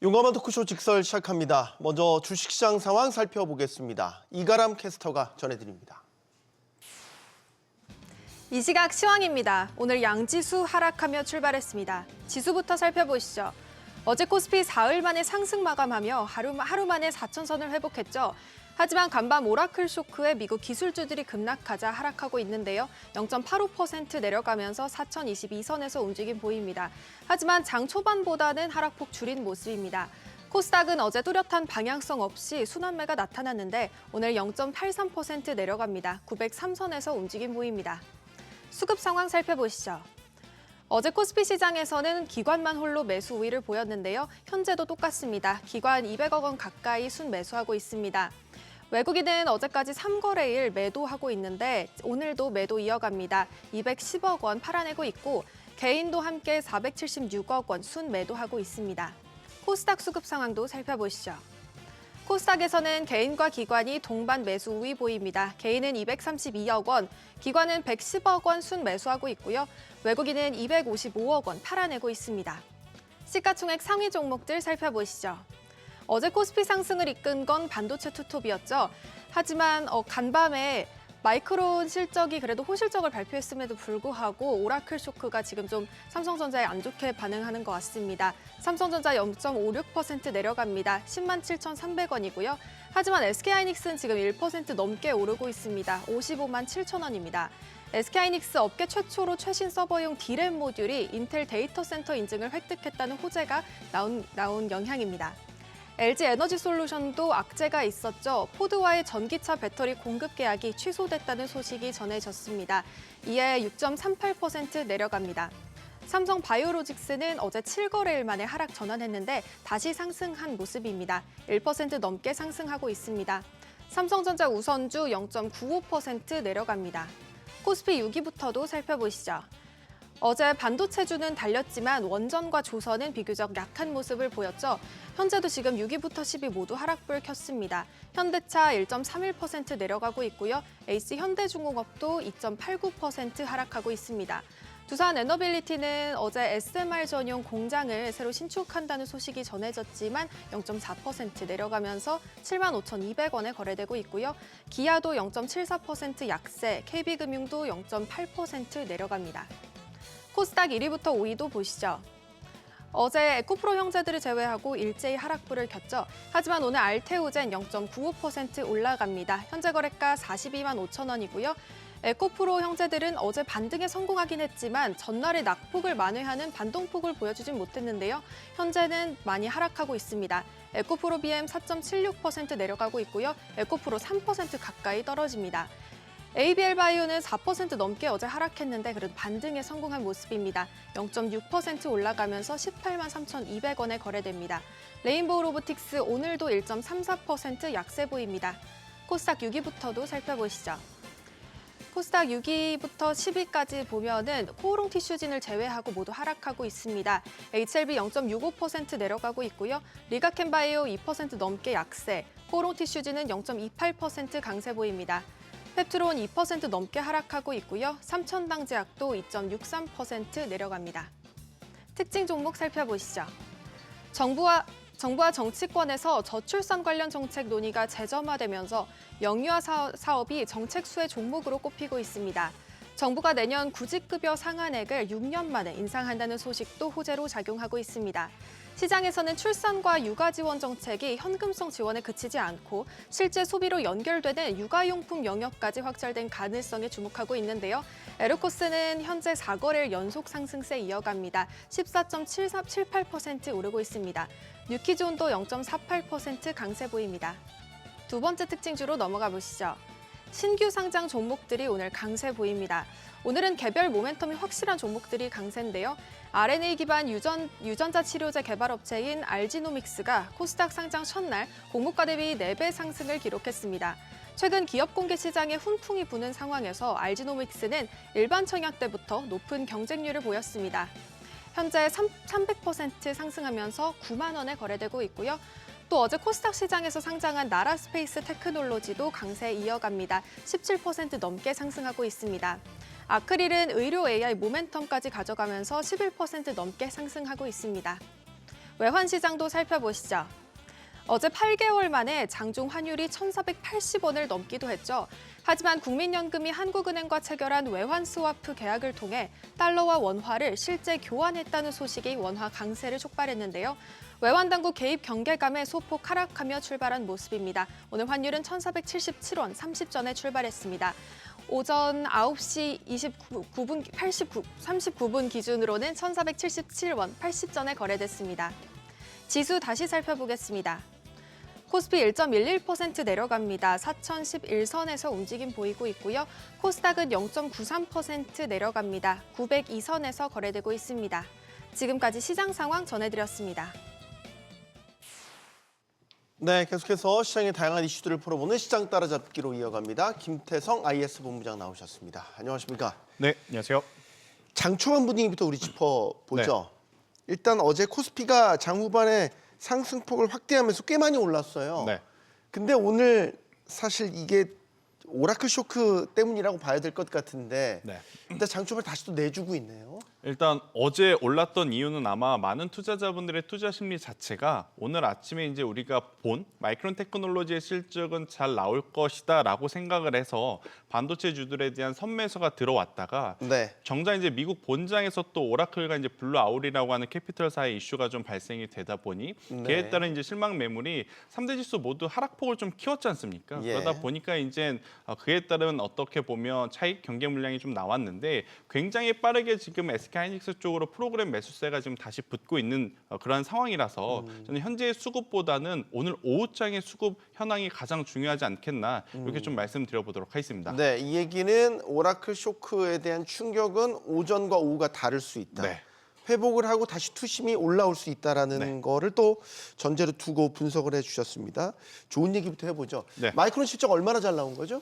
용감한 토크쇼 직설 시작합니다. 먼저 주식시장 상황 살펴보겠습니다. 이가람 캐스터가 전해드립니다. 이 시각 시황입니다. 오늘 양지수 하락하며 출발했습니다. 지수부터 살펴보시죠. 어제 코스피 사흘 만에 상승 마감하며 하루 만에 4천선을 회복했죠. 하지만 간밤 오라클 쇼크에 미국 기술주들이 급락하자 하락하고 있는데요. 0.85% 내려가면서 4,022선에서 움직임 보입니다. 하지만 장 초반보다는 하락폭 줄인 모습입니다. 코스닥은 어제 뚜렷한 방향성 없이 순환매가 나타났는데 오늘 0.83% 내려갑니다. 903선에서 움직임 보입니다. 수급 상황 살펴보시죠. 어제 코스피 시장에서는 기관만 홀로 매수 우위를 보였는데요. 현재도 똑같습니다. 기관 200억 원 가까이 순매수하고 있습니다. 외국인은 어제까지 3거래일 매도하고 있는데 오늘도 매도 이어갑니다. 210억 원 팔아내고 있고 개인도 함께 476억 원 순매도하고 있습니다. 코스닥 수급 상황도 살펴보시죠. 코스닥에서는 개인과 기관이 동반 매수 우위 보입니다. 개인은 232억 원, 기관은 110억 원 순매수하고 있고요. 외국인은 255억 원 팔아내고 있습니다. 시가총액 상위 종목들 살펴보시죠. 어제 코스피 상승을 이끈 건 반도체 투톱이었죠. 하지만 간밤에 마이크론 실적이 그래도 호실적을 발표했음에도 불구하고 오라클 쇼크가 지금 좀 삼성전자에 안 좋게 반응하는 것 같습니다. 삼성전자 0.56% 내려갑니다. 10만 7,300원이고요. 하지만 SK하이닉스는 지금 1% 넘게 오르고 있습니다. 55만 7천 원입니다. SK하이닉스 업계 최초로 최신 서버용 D램 모듈이 인텔 데이터 센터 인증을 획득했다는 호재가 나온 영향입니다. LG에너지솔루션도 악재가 있었죠. 포드와의 전기차 배터리 공급 계약이 취소됐다는 소식이 전해졌습니다. 이에 6.38% 내려갑니다. 삼성바이오로직스는 어제 7거래일 만에 하락 전환했는데 다시 상승한 모습입니다. 1% 넘게 상승하고 있습니다. 삼성전자 우선주 0.95% 내려갑니다. 코스피 6위부터도 살펴보시죠. 어제 반도체주는 달렸지만 원전과 조선은 비교적 약한 모습을 보였죠. 현재도 지금 6위부터 10위 모두 하락불 켰습니다. 현대차 1.31% 내려가고 있고요. 에이스 현대중공업도 2.89% 하락하고 있습니다. 두산 에너빌리티는 어제 SMR 전용 공장을 새로 신축한다는 소식이 전해졌지만 0.4% 내려가면서 75,200원에 거래되고 있고요. 기아도 0.74% 약세, KB금융도 0.8% 내려갑니다. 코스닥 1위부터 5위도 보시죠. 어제 에코프로 형제들을 제외하고 일제히 하락불을 켰죠. 하지만 오늘 알테오젠 0.95% 올라갑니다. 현재 거래가 42만 5천 원이고요. 에코프로 형제들은 어제 반등에 성공하긴 했지만 전날에 낙폭을 만회하는 반동폭을 보여주진 못했는데요. 현재는 많이 하락하고 있습니다. 에코프로 BM 4.76% 내려가고 있고요. 에코프로 3% 가까이 떨어집니다. ABL바이오는 4% 넘게 어제 하락했는데 그래도 반등에 성공한 모습입니다. 0.6% 올라가면서 18만 3,200원에 거래됩니다. 레인보우 로보틱스 오늘도 1.34% 약세 보입니다. 코스닥 6위부터도 살펴보시죠. 코스닥 6위부터 10위까지 보면은 코오롱 티슈진을 제외하고 모두 하락하고 있습니다. HLB 0.65% 내려가고 있고요. 리가켄바이오 2% 넘게 약세, 코오롱 티슈진은 0.28% 강세 보입니다. 펩트론 2% 넘게 하락하고 있고요. 삼천당제약도 2.63% 내려갑니다. 특징 종목 살펴보시죠. 정부와 정치권에서 저출산 관련 정책 논의가 재점화되면서 영유아 사업이 정책 수혜 종목으로 꼽히고 있습니다. 정부가 내년 구직급여 상한액을 6년 만에 인상한다는 소식도 호재로 작용하고 있습니다. 시장에서는 출산과 육아 지원 정책이 현금성 지원에 그치지 않고 실제 소비로 연결되는 육아용품 영역까지 확장된 가능성에 주목하고 있는데요. 에르코스는 현재 4거래일 연속 상승세 이어갑니다. 14.78% 오르고 있습니다. 뉴키존도 0.48% 강세 보입니다. 두 번째 특징주로 넘어가 보시죠. 신규 상장 종목들이 오늘 강세 보입니다. 오늘은 개별 모멘텀이 확실한 종목들이 강세인데요. RNA 기반 유전자 치료제 개발업체인 알지노믹스가 코스닥 상장 첫날 공모가 대비 4배 상승을 기록했습니다. 최근 기업 공개 시장에 훈풍이 부는 상황에서 알지노믹스는 일반 청약 때부터 높은 경쟁률을 보였습니다. 현재 300% 상승하면서 9만 원에 거래되고 있고요. 또 어제 코스닥 시장에서 상장한 나라스페이스 테크놀로지도 강세 이어갑니다. 17% 넘게 상승하고 있습니다. 아크릴은 의료 AI 모멘텀까지 가져가면서 11% 넘게 상승하고 있습니다. 외환 시장도 살펴보시죠. 어제 8개월 만에 장중 환율이 1,480원을 넘기도 했죠. 하지만 국민연금이 한국은행과 체결한 외환 스와프 계약을 통해 달러와 원화를 실제 교환했다는 소식이 원화 강세를 촉발했는데요. 외환 당국 개입 경계감에 소폭 하락하며 출발한 모습입니다. 오늘 환율은 1,477원 30전에 출발했습니다. 오전 9시 39분 기준으로는 1,477원 80전에 거래됐습니다. 지수 다시 살펴보겠습니다. 코스피 1.11% 내려갑니다. 4,011선에서 움직임 보이고 있고요. 코스닥은 0.93% 내려갑니다. 902선에서 거래되고 있습니다. 지금까지 시장 상황 전해드렸습니다. 네, 계속해서 시장의 다양한 이슈들을 풀어보는 시장 따라잡기로 이어갑니다. 김태성 IS 본부장 나오셨습니다. 안녕하십니까? 네, 안녕하세요. 장 초반 분위기부터 우리 짚어보죠. 일단 어제 코스피가 장 후반에 상승폭을 확대하면서 꽤 많이 올랐어요. 네. 근데 오늘 사실 이게 오라클 쇼크 때문이라고 봐야 될 것 같은데 네. 일단 장 초반에 다시 또 내주고 있네요. 일단 어제 올랐던 이유는 아마 많은 투자자분들의 투자 심리 자체가 오늘 아침에 이제 우리가 본 마이크론 테크놀로지의 실적은 잘 나올 것이다라고 생각을 해서 반도체주들에 대한 선매수가 들어왔다가 네. 정작 이제 미국 본장에서 또 오라클과 이제 블루 아울이라고 하는 캐피털사의 이슈가 좀 발생이 되다 보니 그에 따른 이제 실망 매물이 3대 지수 모두 하락폭을 좀 키웠지 않습니까? 예. 그러다 보니까 이제 그에 따른 어떻게 보면 차익 경계 물량이 좀 나왔는데 굉장히 빠르게 지금 SK하이닉스 쪽으로 프로그램 매수세가 지금 다시 붙고 있는 그러한 상황이라서 저는 현재의 수급보다는 오늘 오후장의 수급 현황이 가장 중요하지 않겠나 이렇게 좀 말씀드려보도록 하겠습니다. 네, 이 얘기는 오라클 쇼크에 대한 충격은 오전과 오후가 다를 수 있다. 네. 회복을 하고 다시 투심이 올라올 수 있다라는 거를 또 전제로 두고 분석을 해주셨습니다. 좋은 얘기부터 해보죠. 네. 마이크론 실적 얼마나 잘 나온 거죠?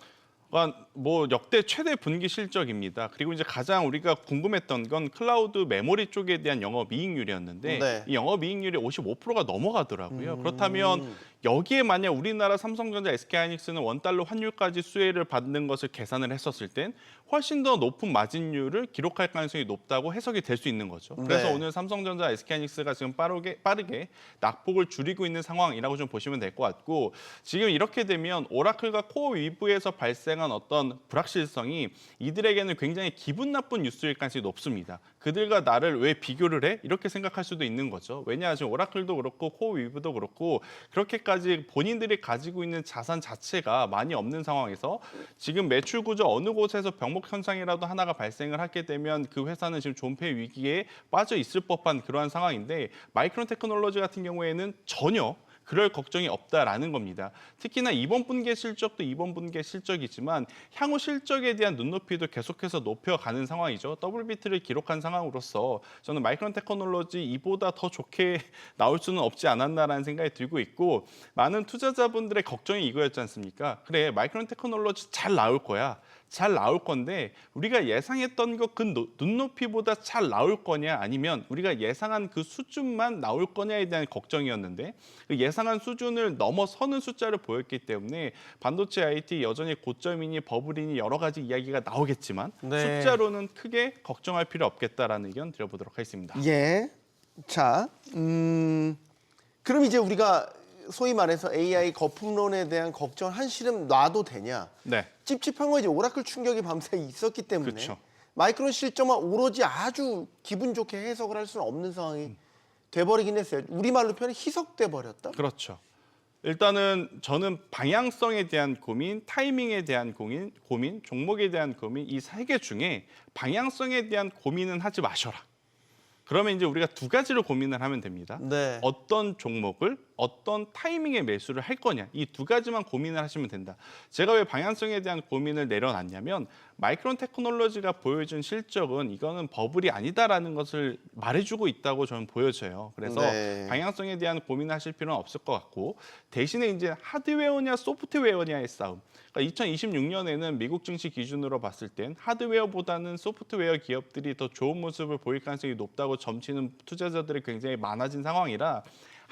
뭐 역대 최대 분기 실적입니다. 그리고 이제 가장 우리가 궁금했던 건 클라우드 메모리 쪽에 대한 영업이익률이었는데 네. 이 영업이익률이 55%가 넘어가더라고요. 그렇다면 여기에 만약 우리나라 삼성전자, SK하이닉스는 원달러 환율까지 수혜를 받는 것을 계산을 했었을 땐 훨씬 더 높은 마진율을 기록할 가능성이 높다고 해석이 될 수 있는 거죠. 그래서 네. 오늘 삼성전자, SK하이닉스가 지금 빠르게 낙폭을 줄이고 있는 상황이라고 좀 보시면 될 것 같고 지금 이렇게 되면 오라클과 코어 위브에서 발생한 어떤 불확실성이 이들에게는 굉장히 기분 나쁜 뉴스일 가능성이 높습니다. 그들과 나를 왜 비교를 해? 이렇게 생각할 수도 있는 거죠. 왜냐 지금 오라클도 그렇고 코어 위브도 그렇고 그렇게까지 본인들이 가지고 있는 자산 자체가 많이 없는 상황에서 지금 매출 구조 어느 곳에서 병목 현상이라도 하나가 발생을 하게 되면 그 회사는 지금 존폐 위기에 빠져 있을 법한 그러한 상황인데 마이크론 테크놀로지 같은 경우에는 전혀 그럴 걱정이 없다라는 겁니다. 특히나 이번 분기의 실적도 이번 분기의 실적이지만 향후 실적에 대한 눈높이도 계속해서 높여가는 상황이죠. 더블 비트를 기록한 상황으로서 저는 마이크론 테크놀로지 이보다 더 좋게 나올 수는 없지 않았나라는 생각이 들고 있고 많은 투자자분들의 걱정이 이거였지 않습니까? 그래 마이크론 테크놀로지 잘 나올 거야. 잘 나올 건데 우리가 예상했던 것 그 눈높이보다 잘 나올 거냐 아니면 우리가 예상한 그 수준만 나올 거냐에 대한 걱정이었는데 그 예상한 수준을 넘어서는 숫자를 보였기 때문에 반도체 IT 여전히 고점이니 버블이니 여러 가지 이야기가 나오겠지만 네. 숫자로는 크게 걱정할 필요 없겠다라는 의견 드려보도록 하겠습니다. 예. 자, 그럼 이제 우리가 소위 말해서 AI 거품론에 대한 걱정 한시름 놔도 되냐? 네. 찝찝한 건 이제 오라클 충격이 밤새 있었기 때문에 그쵸. 마이크론 실적만 오로지 아주 기분 좋게 해석을 할 수는 없는 상황이 돼버리긴 했어요. 우리말로 표현해 희석돼 버렸다. 그렇죠. 일단은 저는 방향성에 대한 고민, 타이밍에 대한 고민, 종목에 대한 고민 이 세 개 중에 방향성에 대한 고민은 하지 마셔라. 그러면 이제 우리가 두 가지로 고민을 하면 됩니다. 네. 어떤 종목을 어떤 타이밍에 매수를 할 거냐 이 두 가지만 고민을 하시면 된다. 제가 왜 방향성에 대한 고민을 내려놨냐면 마이크론 테크놀로지가 보여준 실적은 이거는 버블이 아니다라는 것을 말해주고 있다고 저는 보여져요. 그래서 네. 방향성에 대한 고민하실 필요는 없을 것 같고 대신에 이제 하드웨어냐 소프트웨어냐의 싸움. 그러니까 2026년에는 미국 증시 기준으로 봤을 땐 하드웨어보다는 소프트웨어 기업들이 더 좋은 모습을 보일 가능성이 높다고 점치는 투자자들이 굉장히 많아진 상황이라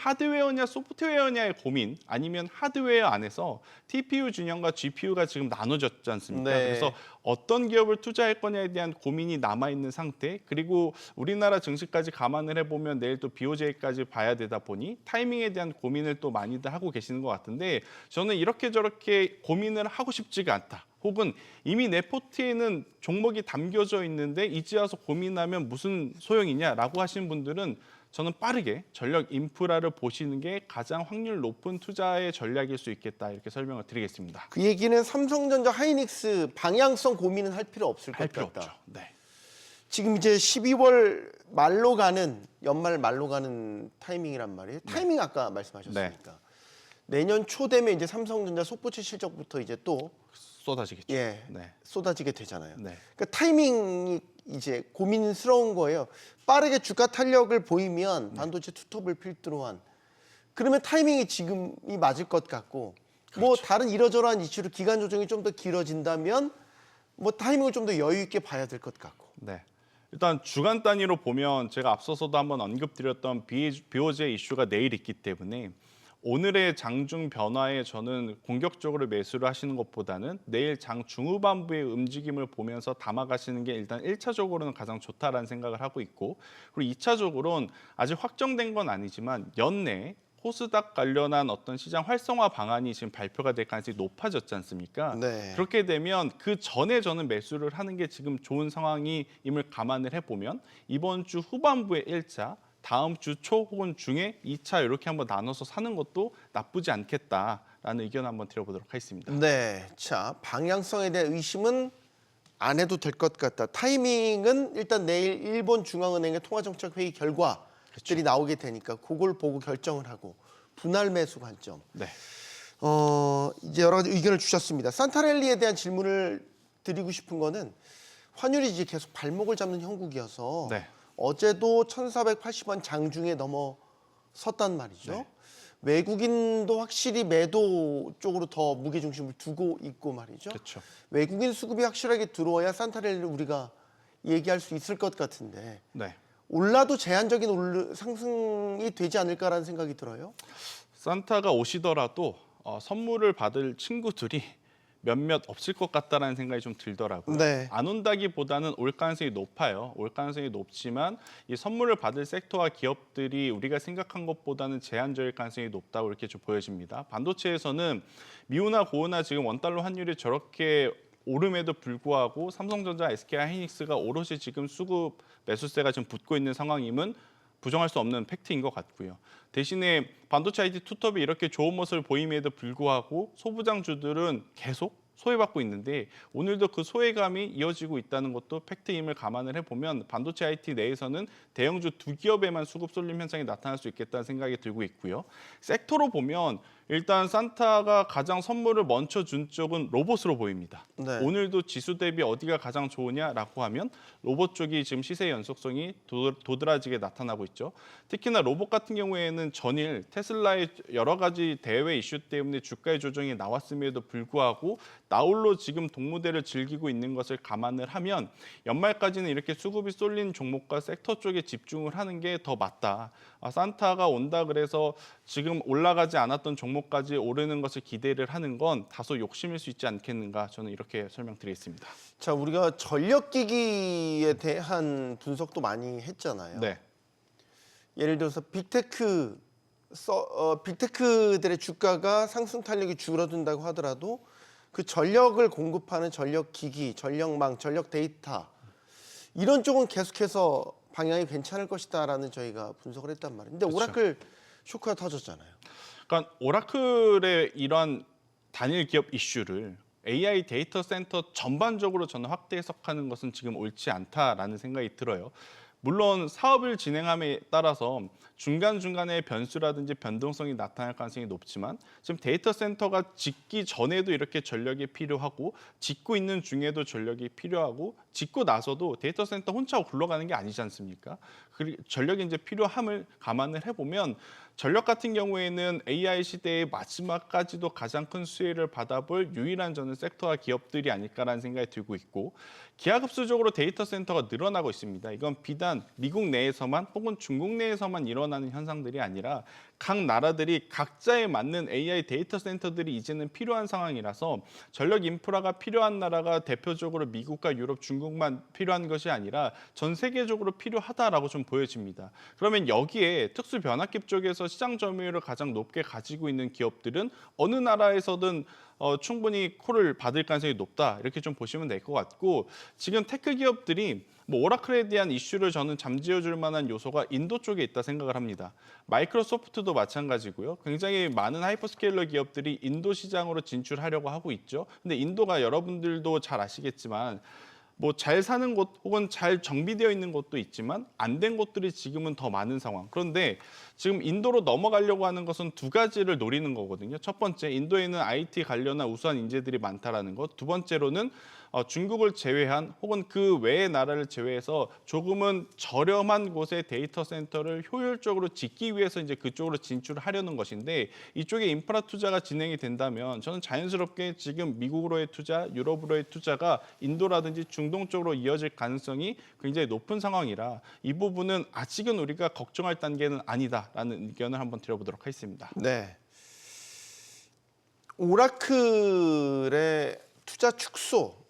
하드웨어냐 소프트웨어냐의 고민 아니면 하드웨어 안에서 TPU 진영과 GPU가 지금 나눠졌지 않습니까? 네. 그래서 어떤 기업을 투자할 거냐에 대한 고민이 남아있는 상태 그리고 우리나라 증시까지 감안을 해보면 내일 또 BOJ까지 봐야 되다 보니 타이밍에 대한 고민을 또 많이들 하고 계시는 것 같은데 저는 이렇게 저렇게 고민을 하고 싶지가 않다. 혹은 이미 내 포트에는 종목이 담겨져 있는데 이제 와서 고민하면 무슨 소용이냐라고 하시는 분들은 저는 빠르게 전력 인프라를 보시는 게 가장 확률 높은 투자의 전략일 수 있겠다 이렇게 설명을 드리겠습니다. 그 얘기는 삼성전자, 하이닉스 방향성 고민은 할 필요 없을 할 것 필요 같다. 없죠. 네. 지금 이제 12월 말로 가는 연말 말로 가는 타이밍이란 말이에요. 타이밍 아까 말씀하셨으니까. 내년 초 되면 이제 삼성전자 속보치 실적부터 이제 또 쏟아지겠죠. 예, 네. 쏟아지게 되잖아요. 네. 그러니까 타이밍이 이제 고민스러운 거예요. 빠르게 주가 탄력을 보이면 반도체 투톱을 필두로 한 그러면 타이밍이 지금이 맞을 것 같고 뭐 다른 이러저러한 이슈로 기간 조정이 좀 더 길어진다면 뭐 타이밍을 좀 더 여유 있게 봐야 될 것 같고. 네. 일단 주간 단위로 보면 제가 앞서서도 한번 언급드렸던 BOJ 이슈가 내일 있기 때문에 오늘의 장중 변화에 저는 공격적으로 매수를 하시는 것보다는 내일 장 중후반부의 움직임을 보면서 담아가시는 게 일단 1차적으로는 가장 좋다라는 생각을 하고 있고 그리고 2차적으로는 아직 확정된 건 아니지만 연내 코스닥 관련한 어떤 시장 활성화 방안이 지금 발표가 될 가능성이 높아졌지 않습니까? 네. 그렇게 되면 그 전에 저는 매수를 하는 게 지금 좋은 상황임을 감안을 해보면 이번 주 후반부에 1차 다음 주 초 혹은 중에 2차 이렇게 한번 나눠서 사는 것도 나쁘지 않겠다라는 의견 한번 드려보도록 하겠습니다. 네, 자 방향성에 대한 의심은 안 해도 될 것 같다. 타이밍은 일단 내일 일본 중앙은행의 통화정책회의 결과들이 나오게 되니까 그걸 보고 결정을 하고 분할 매수 관점. 네. 이제 여러 가지 의견을 주셨습니다. 산타랠리에 대한 질문을 드리고 싶은 거는 환율이 이제 계속 발목을 잡는 형국이어서 네. 어제도 1,480원 장중에 넘어섰단 말이죠. 네. 외국인도 확실히 매도 쪽으로 더 무게 중심을 두고 있고 말이죠. 그렇죠. 외국인 수급이 확실하게 들어와야 산타랠리를 우리가 얘기할 수 있을 것 같은데 네. 올라도 제한적인 상승이 되지 않을까라는 생각이 들어요. 산타가 오시더라도 선물을 받을 친구들이 몇몇 없을 것 같다라는 생각이 좀 들더라고요. 네. 안 온다기보다는 올 가능성이 높아요. 올 가능성이 높지만 이 선물을 받을 섹터와 기업들이 우리가 생각한 것보다는 제한적일 가능성이 높다고 이렇게 좀 보여집니다. 반도체에서는 미우나 고우나 지금 원달러 환율이 저렇게 오름에도 불구하고 삼성전자, SK하이닉스가 오롯이 지금 수급 매수세가 지금 붙고 있는 상황임은 부정할 수 없는 팩트인 것 같고요. 대신에 반도체 IT 투톱이 이렇게 좋은 모습을 보임에도 불구하고 소부장주들은 계속 소외받고 있는데 오늘도 그 소외감이 이어지고 있다는 것도 팩트임을 감안을 해보면 반도체 IT 내에서는 대형주 두 기업에만 수급 쏠림 현상이 나타날 수 있겠다는 생각이 들고 있고요. 섹터로 보면 일단 산타가 가장 선물을 먼저 준 쪽은 로봇으로 보입니다. 네. 오늘도 지수 대비 어디가 가장 좋으냐라고 하면 로봇 쪽이 지금 시세 연속성이 도드라지게 나타나고 있죠. 특히나 로봇 같은 경우에는 전일 테슬라의 여러 가지 대외 이슈 때문에 주가의 조정이 나왔음에도 불구하고 나홀로 지금 동무대를 즐기고 있는 것을 감안을 하면 연말까지는 이렇게 수급이 쏠린 종목과 섹터 쪽에 집중을 하는 게 더 맞다. 산타가 온다 그래서 지금 올라가지 않았던 종목까지 오르는 것을 기대를 하는 건 다소 욕심일 수 있지 않겠는가 저는 이렇게 설명드리겠습니다. 자, 우리가 전력기기에 대한 분석도 많이 했잖아요. 네. 예를 들어서 빅테크들의 주가가 상승 탄력이 줄어든다고 하더라도 그 전력을 공급하는 전력기기, 전력망, 전력 데이터 이런 쪽은 계속해서 방향이 괜찮을 것이다라는 저희가 분석을 했단 말이에요. 근데 그렇죠. 오라클 쇼크가 터졌잖아요. 그러니까 오라클의 이러한 단일 기업 이슈를 AI 데이터 센터 전반적으로 저는 확대 해석하는 것은 지금 옳지 않다라는 생각이 들어요. 물론 사업을 진행함에 따라서 중간중간에 변수라든지 변동성이 나타날 가능성이 높지만 지금 데이터 센터가 짓기 전에도 이렇게 전력이 필요하고 짓고 있는 중에도 전력이 필요하고 짓고 나서도 데이터 센터 혼자 굴러가는 게 아니지 않습니까? 그리고 전력이 이제 필요함을 감안을 해보면 전력 같은 경우에는 AI 시대의 마지막까지도 가장 큰 수혜를 받아볼 유일한 저는 섹터와 기업들이 아닐까라는 생각이 들고 있고 기하급수적으로 데이터 센터가 늘어나고 있습니다. 이건 비단 미국 내에서만 혹은 중국 내에서만 일어나는 현상들이 아니라 각 나라들이 각자에 맞는 AI 데이터 센터들이 이제는 필요한 상황이라서 전력 인프라가 필요한 나라가 대표적으로 미국과 유럽, 중국만 필요한 것이 아니라 전 세계적으로 필요하다라고 좀 보여집니다. 그러면 여기에 특수 변압기 쪽에서 시장 점유율을 가장 높게 가지고 있는 기업들은 어느 나라에서든 충분히 콜을 받을 가능성이 높다 이렇게 좀 보시면 될 것 같고 지금 테크 기업들이 오라클에 대한 이슈를 저는 잠재워줄 만한 요소가 인도 쪽에 있다 생각을 합니다. 마이크로소프트도 마찬가지고요. 굉장히 많은 하이퍼스케일러 기업들이 인도 시장으로 진출하려고 하고 있죠. 근데 인도가 여러분들도 잘 아시겠지만 잘 사는 곳 혹은 잘 정비되어 있는 곳도 있지만 안 된 곳들이 지금은 더 많은 상황. 그런데 지금 인도로 넘어가려고 하는 것은 두 가지를 노리는 거거든요. 첫 번째, 인도에는 IT 관련한 우수한 인재들이 많다라는 것. 두 번째로는 중국을 제외한 혹은 그 외의 나라를 제외해서 조금은 저렴한 곳의 데이터 센터를 효율적으로 짓기 위해서 이제 그쪽으로 진출하려는 것인데 이쪽에 인프라 투자가 진행이 된다면 저는 자연스럽게 지금 미국으로의 투자, 유럽으로의 투자가 인도라든지 중동 쪽으로 이어질 가능성이 굉장히 높은 상황이라 이 부분은 아직은 우리가 걱정할 단계는 아니다라는 의견을 한번 드려보도록 하겠습니다. 네. 오라클의 투자 축소,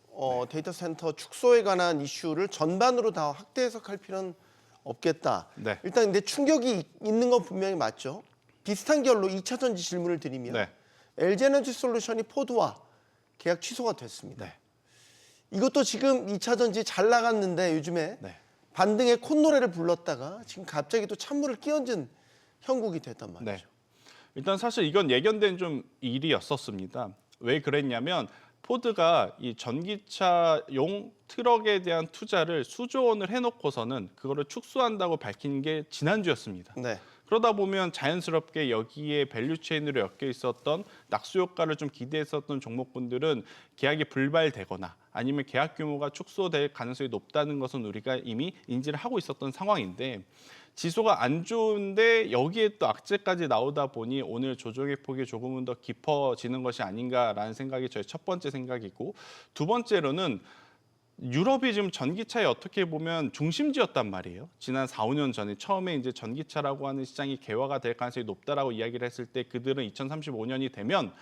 데이터 센터 축소에 관한 이슈를 전반으로 다 확대 해석할 필요는 없겠다. 네. 일단 근데 충격이 있는 건 분명히 맞죠. 비슷한 결로 2차 전지 질문을 드리면 네. LG에너지 솔루션이 포드와 계약 취소가 됐습니다. 네. 이것도 지금 2차 전지 잘 나갔는데 요즘에 네. 반등의 콧노래를 불렀다가 지금 갑자기 또 찬물을 끼얹은 형국이 됐단 말이죠. 네. 일단 사실 이건 예견된 좀 일이었었습니다. 왜 그랬냐면 포드가 이 전기차용 트럭에 대한 투자를 수조 원을 해놓고서는 그거를 축소한다고 밝힌 게 지난주였습니다. 네. 그러다 보면 자연스럽게 여기에 밸류체인으로 엮여 있었던 낙수 효과를 좀 기대했었던 종목분들은 계약이 불발되거나 아니면 계약 규모가 축소될 가능성이 높다는 것은 우리가 이미 인지를 하고 있었던 상황인데 지수가 안 좋은데 여기에 또 악재까지 나오다 보니 오늘 조정의 폭이 조금은 더 깊어지는 것이 아닌가라는 생각이 저의 첫 번째 생각이고 두 번째로는 유럽이 지금 전기차에 어떻게 보면 중심지였단 말이에요. 지난 4, 5년 전에 처음에 이제 전기차라고 하는 시장이 개화가 될 가능성이 높다라고 이야기를 했을 때 그들은 2035년이 되면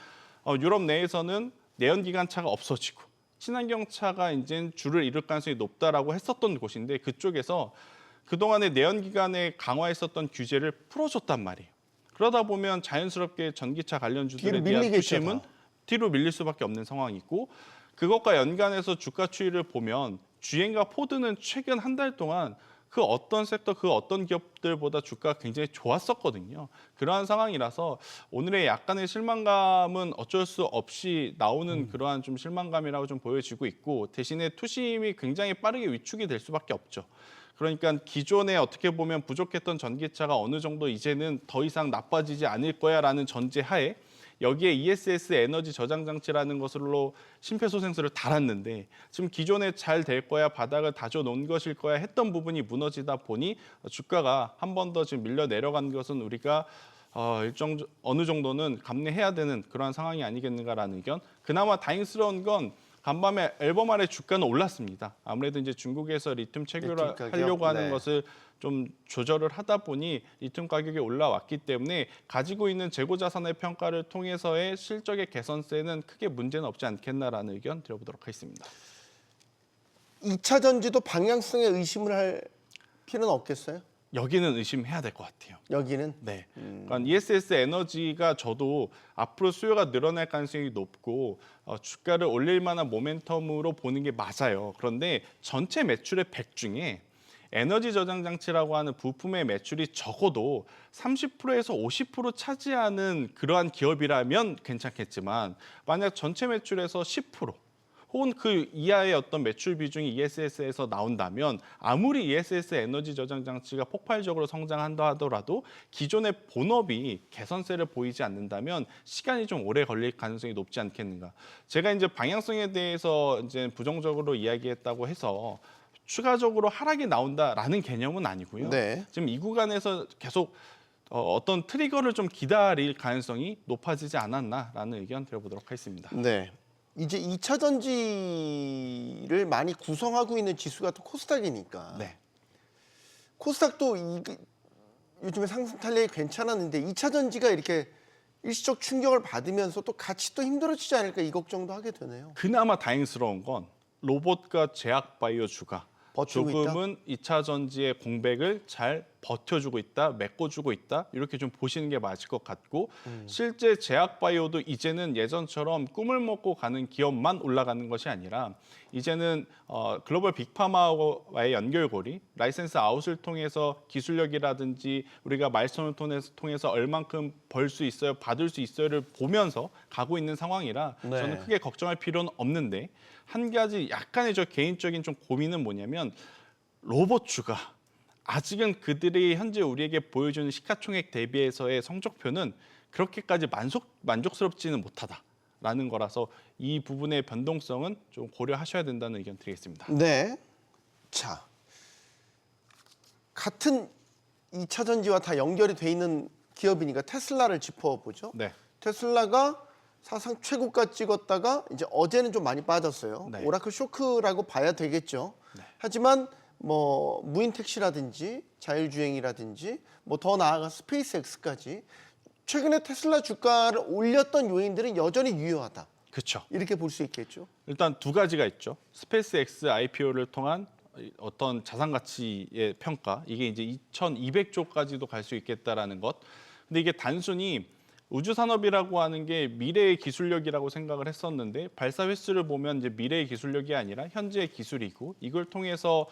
유럽 내에서는 내연기관차가 없어지고 친환경차가 이제 줄을 이룰 가능성이 높다라고 했었던 곳인데 그쪽에서 그동안에 내연기관에 강화했었던 규제를 풀어줬단 말이에요. 그러다 보면 자연스럽게 전기차 관련주들에 대한 투심은 뒤로 밀릴 수밖에 없는 상황이고 그것과 연관해서 주가 추이를 보면 GM과 포드는 최근 한 달 동안 그 어떤 섹터, 그 어떤 기업들보다 주가가 굉장히 좋았었거든요. 그러한 상황이라서 오늘의 약간의 실망감은 어쩔 수 없이 나오는 그러한 좀 실망감이라고 좀 보여지고 있고 대신에 투심이 굉장히 빠르게 위축이 될 수밖에 없죠. 그러니까 기존에 어떻게 보면 부족했던 전기차가 어느 정도 이제는 더 이상 나빠지지 않을 거야라는 전제하에 여기에 ESS 에너지 저장 장치라는 것으로 심폐소생술을 달았는데 지금 기존에 잘 될 거야 바닥을 다져놓은 것일 거야 했던 부분이 무너지다 보니 주가가 한 번 더 지금 밀려 내려간 것은 우리가 어느 정도는 감내해야 되는 그러한 상황이 아니겠는가라는 의견. 그나마 다행스러운 건 간밤에 앨범 아래 주가는 올랐습니다. 아무래도 이제 중국에서 리튬 체결하려고 하는 네. 것을 좀 조절을 하다 보니 리튬 가격이 올라왔기 때문에 가지고 있는 재고 자산의 평가를 통해서의 실적의 개선세는 크게 문제는 없지 않겠나라는 의견 드려보도록 하겠습니다. 2차 전지도 방향성에 의심을 할 필요는 없겠어요? 여기는 의심해야 될 것 같아요. 여기는? 네. 그러니까 ESS 에너지가 저도 앞으로 수요가 늘어날 가능성이 높고 주가를 올릴 만한 모멘텀으로 보는 게 맞아요. 그런데 전체 매출의 100 중에 에너지 저장 장치라고 하는 부품의 매출이 적어도 30%에서 50% 차지하는 그러한 기업이라면 괜찮겠지만 만약 전체 매출에서 10% 혹은 그 이하의 어떤 매출 비중이 ESS에서 나온다면 아무리 ESS 에너지 저장 장치가 폭발적으로 성장한다 하더라도 기존의 본업이 개선세를 보이지 않는다면 시간이 좀 오래 걸릴 가능성이 높지 않겠는가. 제가 이제 방향성에 대해서 이제 부정적으로 이야기했다고 해서 추가적으로 하락이 나온다라는 개념은 아니고요. 네. 지금 이 구간에서 계속 어떤 트리거를 좀 기다릴 가능성이 높아지지 않았나라는 의견 드려보도록 하겠습니다. 네. 이제 2차 전지를 많이 구성하고 있는 지수가 또 코스닥이니까. 네. 코스닥도 요즘에 상승 탄력이 괜찮았는데 2차 전지가 이렇게 일시적 충격을 받으면서 또 같이 또 힘들어지지 않을까 이 걱정도 하게 되네요. 그나마 다행스러운 건 로봇과 제약바이오주가 버티고 조금은 2차 전지의 공백을 잘 버텨주고 있다, 메꿔주고 있다 이렇게 좀 보시는 게 맞을 것 같고 실제 제약바이오도 이제는 예전처럼 꿈을 먹고 가는 기업만 올라가는 것이 아니라 이제는 글로벌 빅파마와의 연결고리, 라이센스 아웃을 통해서 기술력이라든지 우리가 마일스톤을 통해서 얼만큼 벌 수 있어요, 받을 수 있어요를 보면서 가고 있는 상황이라 네. 저는 크게 걱정할 필요는 없는데 한 가지 약간의 저 개인적인 좀 고민은 뭐냐면 로봇주가 아직은 그들이 현재 우리에게 보여주는 시가총액 대비해서의 성적표는 그렇게까지 만족스럽지는 못하다라는 거라서 이 부분의 변동성은 좀 고려하셔야 된다는 의견 드리겠습니다. 네. 자, 같은 2차 전지와 다 연결이 돼 있는 기업이니까 테슬라를 짚어보죠. 네. 테슬라가 사상 최고가 찍었다가 이제 어제는 좀 많이 빠졌어요. 네. 오라클 쇼크라고 봐야 되겠죠. 네. 하지만 뭐 무인 택시라든지 자율주행이라든지 뭐 더 나아가 스페이스X까지 최근에 테슬라 주가를 올렸던 요인들은 여전히 유효하다. 그렇죠. 이렇게 볼 수 있겠죠. 일단 두 가지가 있죠. 스페이스X IPO를 통한 어떤 자산 가치의 평가, 이게 이제 2,200조까지도 갈 수 있겠다라는 것. 근데 이게 단순히 우주 산업이라고 하는 게 미래의 기술력이라고 생각을 했었는데 발사 횟수를 보면 이제 미래의 기술력이 아니라 현재의 기술이고 이걸 통해서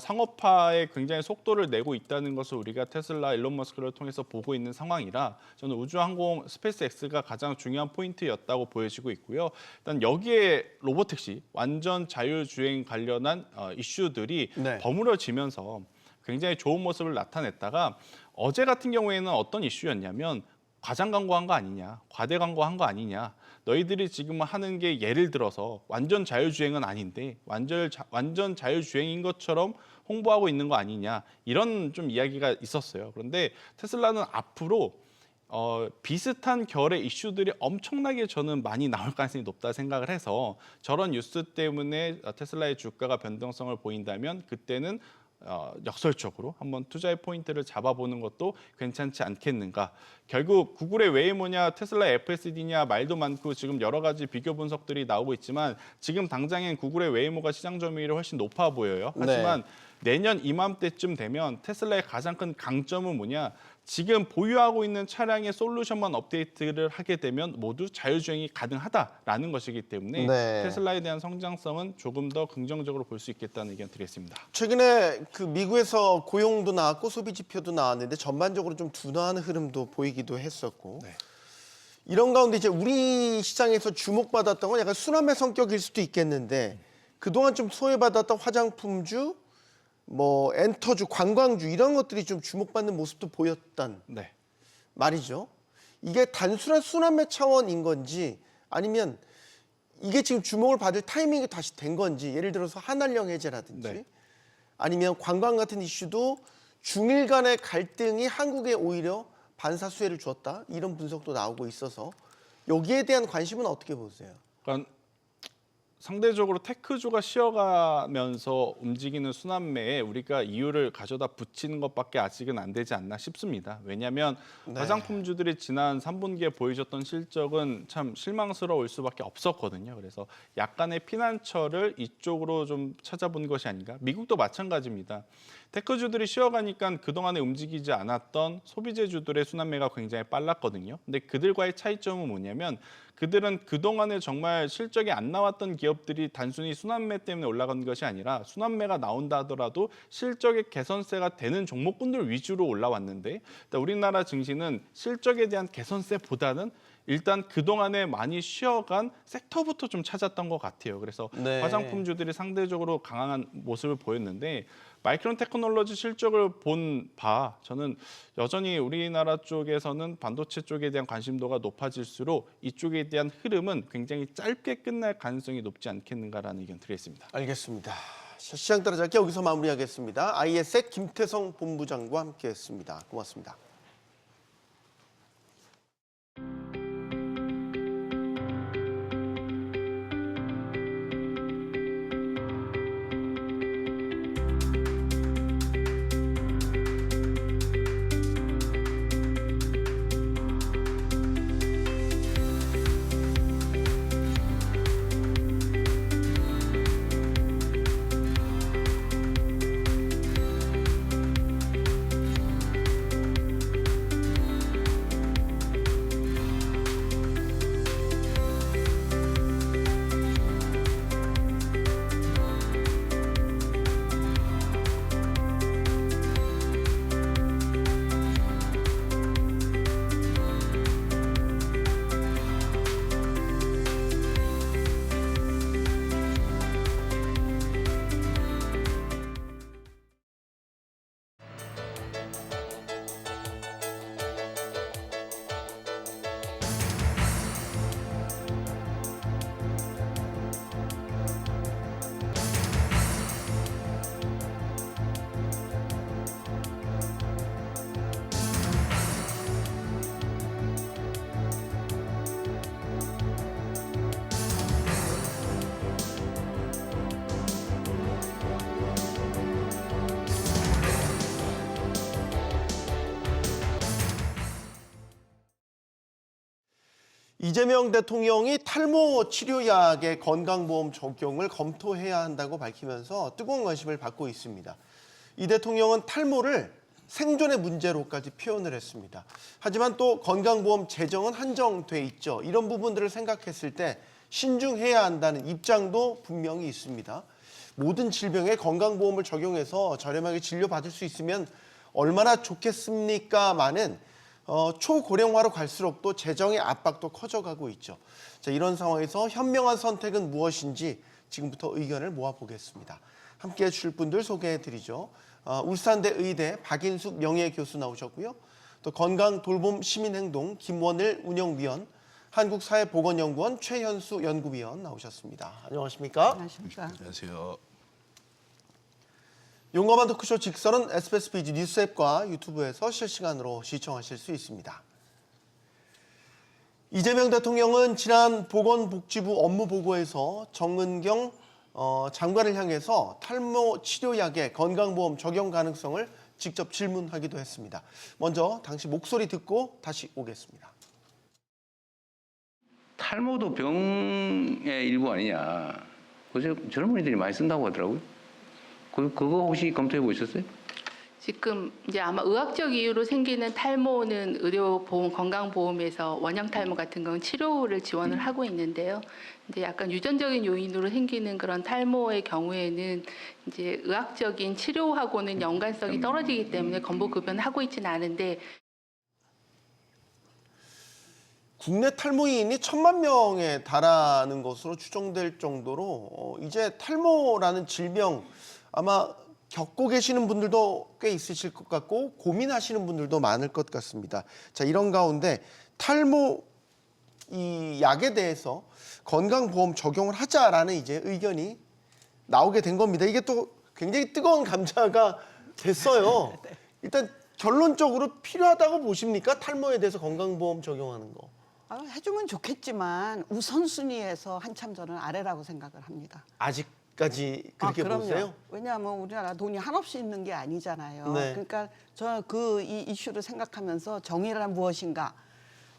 상업화에 굉장히 속도를 내고 있다는 것을 우리가 테슬라, 일론 머스크를 통해서 보고 있는 상황이라 저는 우주항공 스페이스X가 가장 중요한 포인트였다고 보여지고 있고요. 일단 여기에 로보택시, 완전 자율주행 관련한 이슈들이 네. 버무려지면서 굉장히 좋은 모습을 나타냈다가 어제 같은 경우에는 어떤 이슈였냐면 과장 광고한 거 아니냐, 과대 광고한 거 아니냐. 너희들이 지금 하는 게 예를 들어서 완전 자율주행은 아닌데 완전 자율주행인 것처럼 홍보하고 있는 거 아니냐. 이런 좀 이야기가 있었어요. 그런데 테슬라는 앞으로 비슷한 결의 이슈들이 엄청나게 저는 많이 나올 가능성이 높다 생각을 해서 저런 뉴스 때문에 테슬라의 주가가 변동성을 보인다면 그때는 역설적으로 한번 투자의 포인트를 잡아보는 것도 괜찮지 않겠는가. 결국 구글의 웨이모냐 테슬라의 FSD냐 말도 많고 지금 여러 가지 비교 분석들이 나오고 있지만 지금 당장엔 구글의 웨이모가 시장 점유율이 훨씬 높아 보여요. 하지만 내년 이맘때쯤 되면 테슬라의 가장 큰 강점은 뭐냐? 지금 보유하고 있는 차량의 솔루션만 업데이트를 하게 되면 모두 자율주행이 가능하다라는 것이기 때문에 네. 테슬라에 대한 성장성은 조금 더 긍정적으로 볼 수 있겠다는 의견 드리겠습니다. 최근에 그 미국에서 고용도 나왔고 소비 지표도 나왔는데 전반적으로 좀 둔화하는 흐름도 보이기도 했었고 네. 이런 가운데 이제 우리 시장에서 주목받았던 건 약간 순환매 성격일 수도 있겠는데 그동안 좀 소외받았던 화장품주, 뭐 엔터주, 관광주 이런 것들이 좀 주목받는 모습도 보였단 네. 말이죠. 이게 단순한 순환매 차원인 건지 아니면 이게 지금 주목을 받을 타이밍이 다시 된 건지 예를 들어서 한한령 해제라든지 네. 아니면 관광 같은 이슈도 중일 간의 갈등이 한국에 오히려 반사수혜를 주었다 이런 분석도 나오고 있어서 여기에 대한 관심은 어떻게 보세요? 그러니까 상대적으로 테크주가 쉬어가면서 움직이는 순환매에 우리가 이유를 가져다 붙이는 것밖에 아직은 안 되지 않나 싶습니다. 왜냐하면 네. 화장품주들이 지난 3분기에 보여줬던 실적은 참 실망스러울 수밖에 없었거든요. 그래서 약간의 피난처를 이쪽으로 좀 찾아본 것이 아닌가. 미국도 마찬가지입니다. 테크주들이 쉬어가니까 그동안에 움직이지 않았던 소비재주들의 순환매가 굉장히 빨랐거든요. 근데 그들과의 차이점은 뭐냐면 그들은 그동안에 정말 실적이 안 나왔던 기업들이 단순히 순환매 때문에 올라간 것이 아니라 순환매가 나온다 하더라도 실적의 개선세가 되는 종목군들 위주로 올라왔는데 우리나라 증시는 실적에 대한 개선세보다는 일단 그동안에 많이 쉬어간 섹터부터 좀 찾았던 것 같아요. 그래서 네. 화장품주들이 상대적으로 강한 모습을 보였는데 마이크론 테크놀로지 실적을 본 바 저는 여전히 우리나라 쪽에서는 반도체 쪽에 대한 관심도가 높아질수록 이쪽에 대한 흐름은 굉장히 짧게 끝날 가능성이 높지 않겠는가라는 의견 드리겠습니다. 알겠습니다. 자, 시장 따라잡기 여기서 마무리하겠습니다. IS의 김태성 본부장과 함께했습니다. 고맙습니다. 이재명 대통령이 탈모 치료약의 건강보험 적용을 검토해야 한다고 밝히면서 뜨거운 관심을 받고 있습니다. 이 대통령은 탈모를 생존의 문제로까지 표현을 했습니다. 하지만 또 건강보험 재정은 한정돼 있죠. 이런 부분들을 생각했을 때 신중해야 한다는 입장도 분명히 있습니다. 모든 질병에 건강보험을 적용해서 저렴하게 진료받을 수 있으면 얼마나 좋겠습니까만은 초고령화로 갈수록 또 재정의 압박도 커져가고 있죠. 자, 이런 상황에서 현명한 선택은 무엇인지 지금부터 의견을 모아보겠습니다. 함께해 주실 분들 소개해드리죠. 울산대 의대 박인숙 명예교수 나오셨고요. 또 건강돌봄 시민행동 김원일 운영위원, 한국사회보건연구원 최현수 연구위원 나오셨습니다. 안녕하십니까? 안녕하십니까? 안녕하세요. 용감한 토크쇼 직선은 SBS BG 뉴스 앱과 유튜브에서 실시간으로 시청하실 수 있습니다. 이재명 대통령은 지난 보건복지부 업무보고에서 정은경 장관을 향해서 탈모 치료약의 건강보험 적용 가능성을 직접 질문하기도 했습니다. 먼저 당시 목소리 듣고 다시 오겠습니다. 탈모도 병의 일부 아니냐. 그래서 젊은이들이 많이 쓴다고 하더라고요. 그거 혹시 검토해 보셨어요? 지금 이제 아마 의학적 이유로 생기는 탈모는 의료보험, 건강보험에서 원형 탈모 같은 건 치료를 지원을 하고 있는데요. 이제 약간 유전적인 요인으로 생기는 그런 탈모의 경우에는 이제 의학적인 치료하고는 연관성이 떨어지기 때문에 건보급여는 하고 있지는 않은데. 국내 탈모인이 1,000만 명에 달하는 것으로 추정될 정도로 이제 탈모라는 질병 아마 겪고 계시는 분들도 꽤 있으실 것 같고 고민하시는 분들도 많을 것 같습니다. 자, 이런 가운데 탈모 이 약에 대해서 건강보험 적용을 하자라는 이제 의견이 나오게 된 겁니다. 이게 또 굉장히 뜨거운 감자가 됐어요. 일단 결론적으로 필요하다고 보십니까? 탈모에 대해서 건강보험 적용하는 거. 해주면 좋겠지만 우선순위에서 한참 저는 아래라고 생각을 합니다. 아직까지 그렇게 그럼요. 보세요? 왜냐하면 우리나라 돈이 한없이 있는 게 아니잖아요. 네. 그러니까 저 이 이슈를 생각하면서 정의란 무엇인가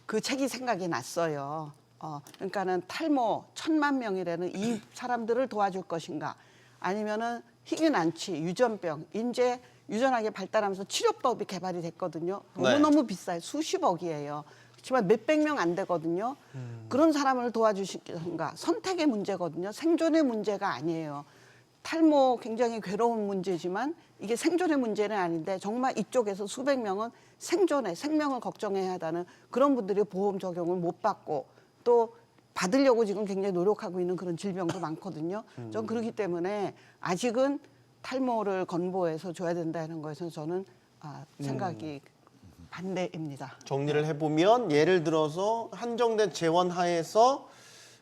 그 책이 생각이 났어요. 그러니까는 탈모 1,000만 명이라는 이 사람들을 도와줄 것인가 아니면은 희귀난치, 유전병, 이제 유전하게 발달하면서 치료법이 개발이 됐거든요. 너무너무 비싸요. 수십억이에요. 그렇지만 몇백 명 안 되거든요. 그런 사람을 도와주시는가 선택의 문제거든요. 생존의 문제가 아니에요. 탈모 굉장히 괴로운 문제지만 이게 생존의 문제는 아닌데 정말 이쪽에서 수백 명은 생존의 생명을 걱정해야 하다는 그런 분들이 보험 적용을 못 받고 또 받으려고 지금 굉장히 노력하고 있는 그런 질병도 많거든요. 전 그렇기 때문에 아직은 탈모를 건보해서 줘야 된다는 것에서 저는 생각이 반대입니다. 정리를 해보면 예를 들어서 한정된 재원 하에서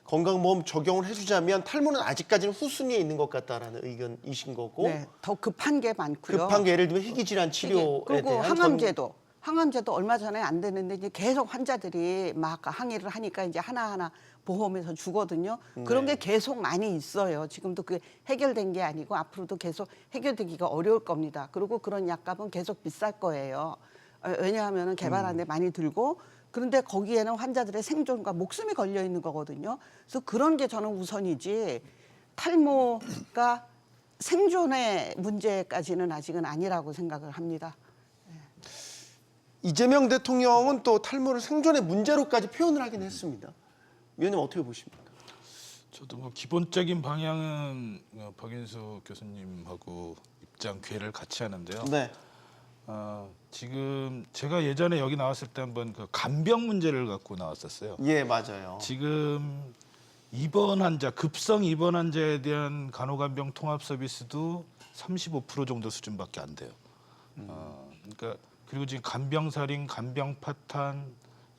건강보험 적용을 해주자면 탈모는 아직까지는 후순위에 있는 것 같다라는 의견이신 거고 네, 더 급한 게 많고요. 급한 게 예를 들면 희귀질환 치료에 그리고 대한 항암제도 얼마 전에 안 됐는데 이제 계속 환자들이 막 항의를 하니까 이제 하나하나 보험에서 주거든요. 그런 게 계속 많이 있어요. 지금도 그게 해결된 게 아니고 앞으로도 계속 해결되기가 어려울 겁니다. 그리고 그런 약값은 계속 비쌀 거예요. 왜냐하면 개발하는데 많이 들고 그런데 거기에는 환자들의 생존과 목숨이 걸려 있는 거거든요. 그래서 그런 게 저는 우선이지 탈모가 생존의 문제까지는 아직은 아니라고 생각을 합니다. 이재명 대통령은 또 탈모를 생존의 문제로까지 표현을 하긴 했습니다. 위원님 어떻게 보십니까? 저도 뭐 기본적인 방향은 박인숙 교수님하고 입장 괴를 같이 하는데요. 네. 지금 제가 예전에 여기 나왔을 때 한번 그 간병 문제를 갖고 나왔었어요. 예, 맞아요. 지금 입원 환자, 급성 입원 환자에 대한 간호간병 통합 서비스도 35% 정도 수준밖에 안 돼요. 그러니까 그리고 지금 간병살인, 간병 파탄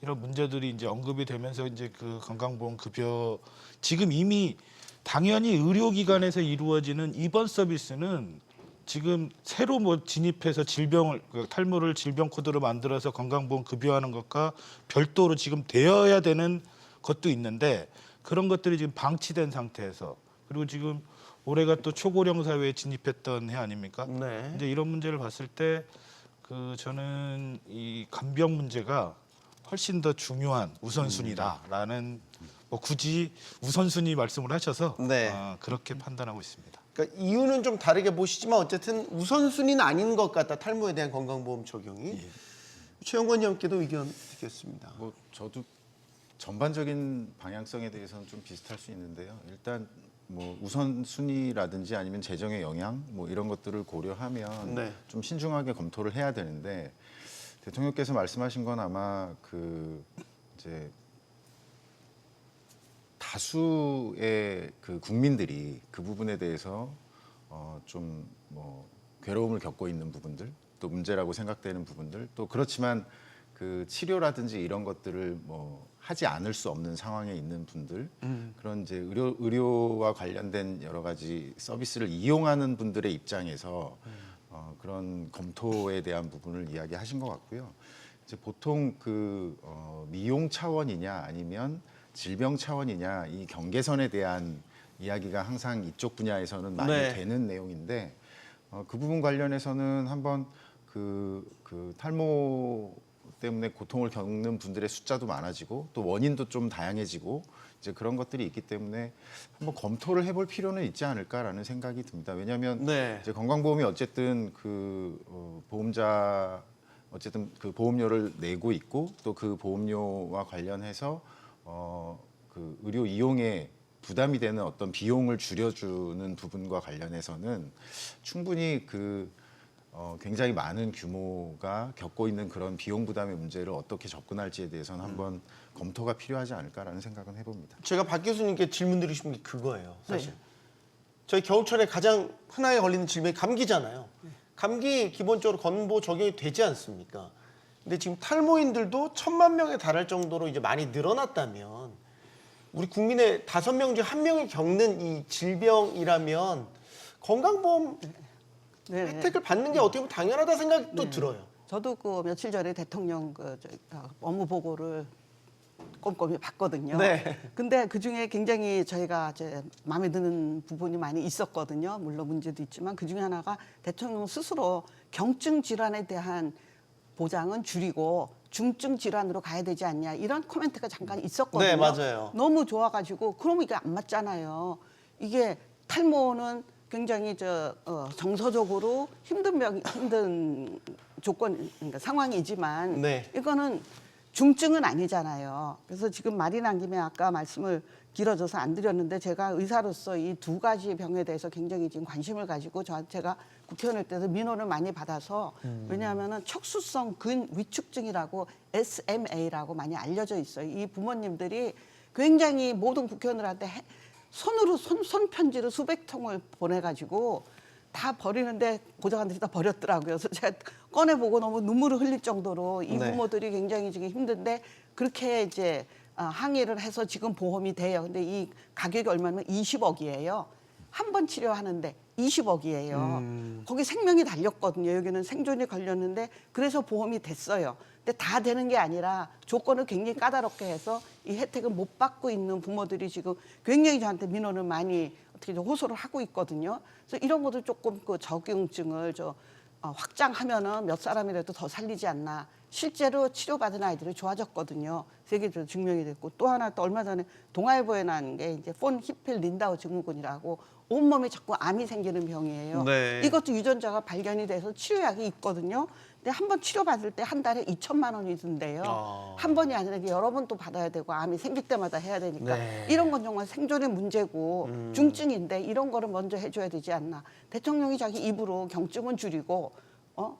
이런 문제들이 이제 언급이 되면서 이제 그 건강보험 급여 지금 이미 당연히 의료기관에서 이루어지는 입원 서비스는 지금 새로 뭐 진입해서 질병을 탈모를 질병 코드로 만들어서 건강보험 급여하는 것과 별도로 지금 되어야 되는 것도 있는데 그런 것들이 지금 방치된 상태에서 그리고 지금 올해가 또 초고령 사회에 진입했던 해 아닙니까? 네. 이제 이런 문제를 봤을 때 그 저는 이 간병 문제가 훨씬 더 중요한 우선순위다라는 뭐 굳이 우선순위 말씀을 하셔서 네. 그렇게 판단하고 있습니다. 그러니까 이유는 좀 다르게 보시지만 어쨌든 우선순위는 아닌 것 같다. 탈모에 대한 건강보험 적용이. 최영권 의원께도 의견 듣겠습니다. 뭐 저도 전반적인 방향성에 대해서는 좀 비슷할 수 있는데요. 일단 뭐 우선순위라든지 아니면 재정의 영향 뭐 이런 것들을 고려하면 네. 좀 신중하게 검토를 해야 되는데 대통령께서 말씀하신 건 아마 그 이제 다수의 그 국민들이 그 부분에 대해서 좀 뭐 괴로움을 겪고 있는 부분들 또 문제라고 생각되는 부분들 또 그렇지만 그 치료라든지 이런 것들을 뭐 하지 않을 수 없는 상황에 있는 분들 그런 이제 의료와 관련된 여러 가지 서비스를 이용하는 분들의 입장에서 그런 검토에 대한 부분을 이야기하신 것 같고요. 이제 보통 그 미용 차원이냐 아니면 질병 차원이냐 이 경계선에 대한 이야기가 항상 이쪽 분야에서는 많이 네. 되는 내용인데 그 부분 관련해서는 한번 그 탈모 때문에 고통을 겪는 분들의 숫자도 많아지고 또 원인도 좀 다양해지고 이제 그런 것들이 있기 때문에 한번 검토를 해볼 필요는 있지 않을까라는 생각이 듭니다. 왜냐하면 네. 이제 건강보험이 어쨌든 그 보험자 어쨌든 그 보험료를 내고 있고 또 그 보험료와 관련해서 그 의료 이용에 부담이 되는 어떤 비용을 줄여주는 부분과 관련해서는 충분히 그 굉장히 많은 규모가 겪고 있는 그런 비용 부담의 문제를 어떻게 접근할지에 대해서는 한번 검토가 필요하지 않을까라는 생각은 해봅니다. 제가 박 교수님께 질문 드리고 싶은 게 그거예요. 사실 저희 겨울철에 가장 흔하게 걸리는 질병이 감기잖아요. 감기 기본적으로 건보 적용이 되지 않습니까? 근데 지금 탈모인들도 1,000만 명에 달할 정도로 이제 많이 늘어났다면 우리 국민의 5명 중 1명이 겪는 이 질병이라면 건강보험 네. 혜택을 받는 게 어떻게 보면 당연하다 생각도 네. 들어요. 저도 그 며칠 전에 대통령 업무 보고를 꼼꼼히 봤거든요. 네. 근데 그 중에 굉장히 저희가 이제 마음에 드는 부분이 많이 있었거든요. 물론 문제도 있지만 그 중에 하나가 대통령 스스로 경증 질환에 대한 보장은 줄이고 중증 질환으로 가야 되지 않냐 이런 코멘트가 잠깐 있었거든요. 네, 맞아요. 너무 좋아가지고 그러면 이게 안 맞잖아요. 이게 탈모는 굉장히 정서적으로 힘든 조건 그러니까 상황이지만 네. 이거는 중증은 아니잖아요. 그래서 지금 말이 난 김에 아까 말씀을 길어져서 안 드렸는데 제가 의사로서 이 두 가지 병에 대해서 굉장히 지금 관심을 가지고 제가 국회의원일 때도 민원을 많이 받아서 왜냐하면은 척수성 근 위축증이라고 SMA라고 많이 알려져 있어요. 이 부모님들이 굉장히 모든 국회의원들한테 손으로 손편지로 수백 통을 보내가지고 다 버리는데 보좌관들이 다 버렸더라고요. 그래서 제가 꺼내보고 너무 눈물을 흘릴 정도로 이 네. 부모들이 굉장히 지금 힘든데 그렇게 이제 항의를 해서 지금 보험이 돼요. 근데 이 가격이 얼마냐면 20억이에요. 한 번 치료하는데 20억이에요. 거기 생명이 달렸거든요. 여기는 생존이 걸렸는데 그래서 보험이 됐어요. 근데 다 되는 게 아니라 조건을 굉장히 까다롭게 해서 이 혜택을 못 받고 있는 부모들이 지금 굉장히 저한테 민원을 많이 어떻게 좀 호소를 하고 있거든요. 그래서 이런 것도 조금 그 적용증을 확장하면은 몇 사람이라도 더 살리지 않나. 실제로 치료받은 아이들이 좋아졌거든요. 세계적으로 증명이 됐고 또 하나 또 얼마 전에 동아일보에 난 게 이제 폰 히펠 린다우 증후군이라고 온몸에 자꾸 암이 생기는 병이에요. 네. 이것도 유전자가 발견이 돼서 치료약이 있거든요. 근데 한 번 치료받을 때 한 달에 2천만 원이 든대요. 한 번이 아니라 이게 여러 번 또 받아야 되고 암이 생길 때마다 해야 되니까 네. 이런 건 정말 생존의 문제고 중증인데 이런 거를 먼저 해줘야 되지 않나. 대통령이 자기 입으로 경증은 줄이고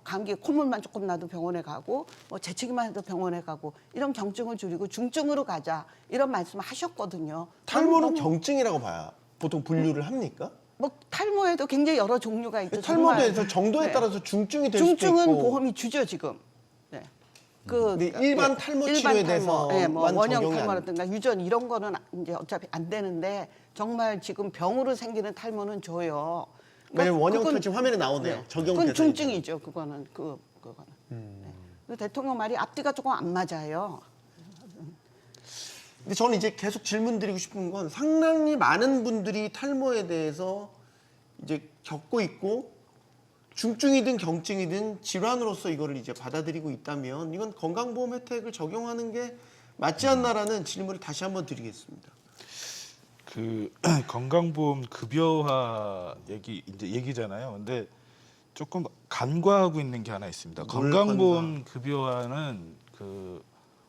감기 콧물만 조금 나도 병원에 가고 재채기만 해도 병원에 가고 이런 경증을 줄이고 중증으로 가자 이런 말씀을 하셨거든요. 탈모는 너무 경증이라고 봐야 보통 분류를 합니까? 뭐 탈모에도 굉장히 여러 종류가 있죠. 탈모에 정말. 대해서 정도에 네. 따라서 중증이 될 수도 있고. 중증은 보험이 주죠 지금. 네. 근데 일반 탈모 치료에 대해서만 뭐 원형 적용이 안 탈모라든가 유전 이런 거는 이제 어차피 안 되는데 정말 지금 병으로 생기는 탈모는 줘요. 왜냐면 원형 그건- 지금 화면에 나오네요. 네. 적용 그건 대상이죠. 중증이죠. 그거는 네. 그 대통령 말이 앞뒤가 조금 안 맞아요. 근데 저는 이제 계속 질문 드리고 싶은 건 상당히 많은 분들이 탈모에 대해서 이제 겪고 있고 중증이든 경증이든 질환으로서 이거를 이제 받아들이고 있다면 이건 건강보험 혜택을 적용하는 게 맞지 않나라는 질문을 다시 한번 드리겠습니다. 그 건강보험 급여화 얘기잖아요. 근데 조금 간과하고 있는 게 하나 있습니다. 뭘 건강보험 급여화는 그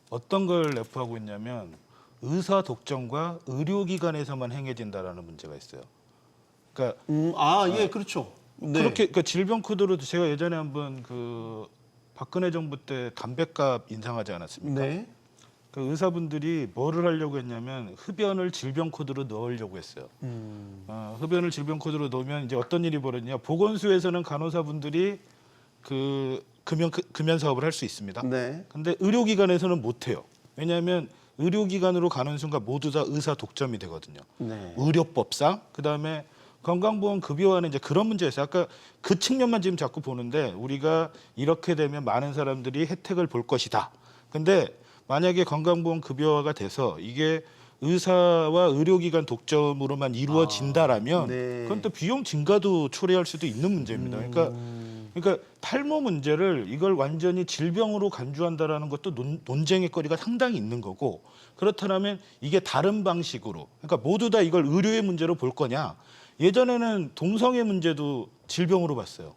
어떤 걸 내포하고 있냐면 의사 독점과 의료기관에서만 행해진다라는 문제가 있어요. 그러니까 예, 그렇죠. 네. 그렇게 그 질병 코드로도 제가 예전에 한번 그 박근혜 정부 때 담배값 인상하지 않았습니까? 네. 그 의사분들이 뭐를 하려고 했냐면 흡연을 질병 코드로 넣으려고 했어요. 흡연을 질병 코드로 넣으면 이제 어떤 일이 벌어지냐? 보건소에서는 간호사분들이 그 금연 사업을 할 수 있습니다. 네. 근데 의료기관에서는 못 해요. 왜냐하면 의료기관으로 가는 순간 모두 다 의사 독점이 되거든요. 네. 의료법상 그다음에 건강보험 급여화는 이제 그런 문제였어요. 아까 그 측면만 지금 자꾸 보는데 우리가 이렇게 되면 많은 사람들이 혜택을 볼 것이다. 근데 만약에 건강보험 급여화가 돼서 이게 의사와 의료기관 독점으로만 이루어진다라면 네. 그건 또 비용 증가도 초래할 수도 있는 문제입니다. 그러니까 탈모 문제를 이걸 완전히 질병으로 간주한다라는 것도 논쟁의 거리가 상당히 있는 거고 그렇다면 이게 다른 방식으로 그러니까 모두 다 이걸 의료의 문제로 볼 거냐? 예전에는 동성애 문제도 질병으로 봤어요.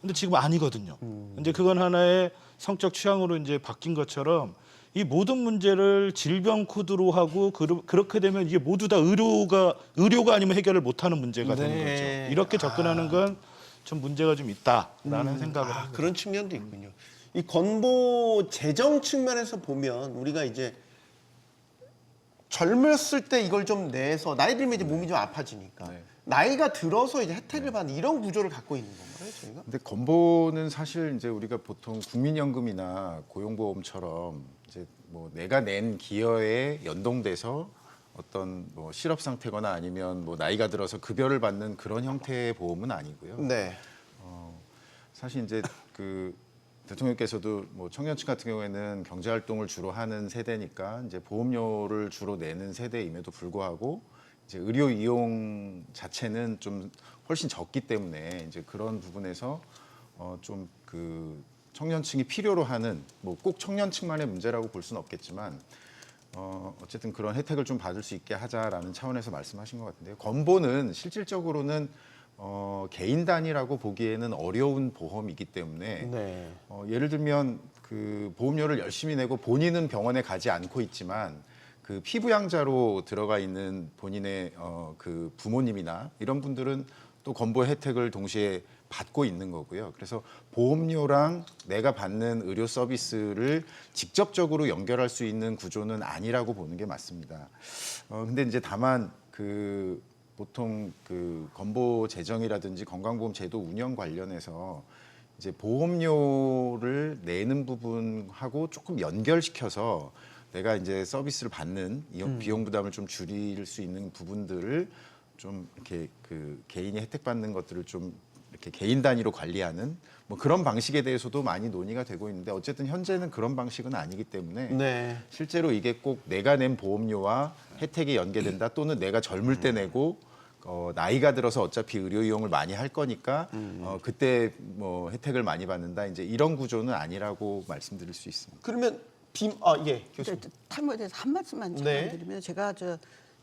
근데 지금 아니거든요. 이제 그건 하나의 성적 취향으로 이제 바뀐 것처럼 이 모든 문제를 질병 코드로 하고 그렇게 되면 이게 모두 다 의료가 아니면 해결을 못하는 문제가 되는 네. 거죠. 이렇게 접근하는 건 좀 문제가 좀 있다라는 생각을 합니다. 그런 측면도 있군요. 이 건보 재정 측면에서 보면 우리가 이제 젊었을 때 이걸 좀 내서 나이 들면 이제 몸이 좀 아파지니까 네. 나이가 들어서 이제 혜택을 받는 이런 구조를 갖고 있는 건가요, 저희가? 근데 건보는 사실 이제 우리가 보통 국민연금이나 고용보험처럼 이제 뭐 내가 낸 기여에 연동돼서 어떤 뭐 실업 상태거나 아니면 뭐 나이가 들어서 급여를 받는 그런 형태의 보험은 아니고요. 네. 사실 이제 그 대통령께서도 뭐 청년층 같은 경우에는 경제 활동을 주로 하는 세대니까 이제 보험료를 주로 내는 세대임에도 불구하고 이제 의료 이용 자체는 좀 훨씬 적기 때문에 이제 그런 부분에서 좀 그 청년층이 필요로 하는 뭐 꼭 청년층만의 문제라고 볼 수는 없겠지만 어쨌든 그런 혜택을 좀 받을 수 있게 하자라는 차원에서 말씀하신 것 같은데요. 건보는 실질적으로는 개인 단위라고 보기에는 어려운 보험이기 때문에 네. 예를 들면 그 보험료를 열심히 내고 본인은 병원에 가지 않고 있지만 그 피부양자로 들어가 있는 본인의 그 부모님이나 이런 분들은 또 건보 혜택을 동시에 받고 있는 거고요. 그래서 보험료랑 내가 받는 의료 서비스를 직접적으로 연결할 수 있는 구조는 아니라고 보는 게 맞습니다. 근데 이제 다만 그 보통 그 건보 재정이라든지 건강보험 제도 운영 관련해서 이제 보험료를 내는 부분하고 조금 연결시켜서 내가 이제 서비스를 받는 비용 부담을 좀 줄일 수 있는 부분들을 좀 이렇게 그 개인이 혜택 받는 것들을 좀 이렇게 개인 단위로 관리하는 뭐 그런 방식에 대해서도 많이 논의가 되고 있는데 어쨌든 현재는 그런 방식은 아니기 때문에 네. 실제로 이게 꼭 내가 낸 보험료와 혜택이 연계된다 또는 내가 젊을 때 내고 나이가 들어서 어차피 의료 이용을 많이 할 거니까 그때 뭐 혜택을 많이 받는다 이제 이런 구조는 아니라고 말씀드릴 수 있습니다. 그러면 예, 교수님. 탈모에 대해서 한 말씀만 네. 드리면 제가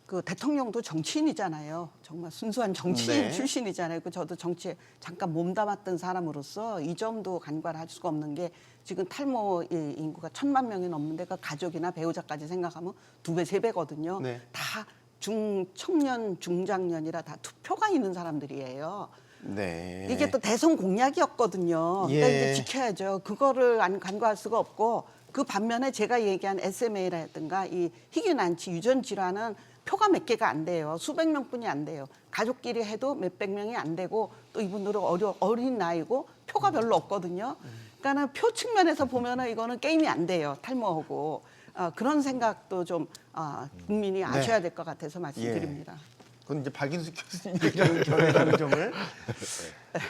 그 대통령도 정치인이잖아요. 정말 순수한 정치인 네. 출신이잖아요. 그 저도 정치에 잠깐 몸담았던 사람으로서 이 점도 간과를 할 수가 없는 게 지금 탈모 인구가 1,000만 명이 넘는데 그 가족이나 배우자까지 생각하면 2배, 3배거든요. 네. 다 청년, 중장년이라 다 투표가 있는 사람들이에요. 네. 이게 또 대선 공약이었거든요. 그러니까 예. 이제 지켜야죠. 그거를 간과할 수가 없고 그 반면에 제가 얘기한 SMA라든가 이 희귀난치 유전 질환은 표가 몇 개가 안 돼요. 수백 명뿐이 안 돼요. 가족끼리 해도 몇백 명이 안 되고 또 이분들은 어린 나이고 표가 별로 없거든요. 그러니까는 표 측면에서 보면은 이거는 게임이 안 돼요. 탈모하고 그런 생각도 좀 국민이 아셔야 될 것 같아서 말씀드립니다. 그건 이제 박인숙 교수님 의견 견해라는 점을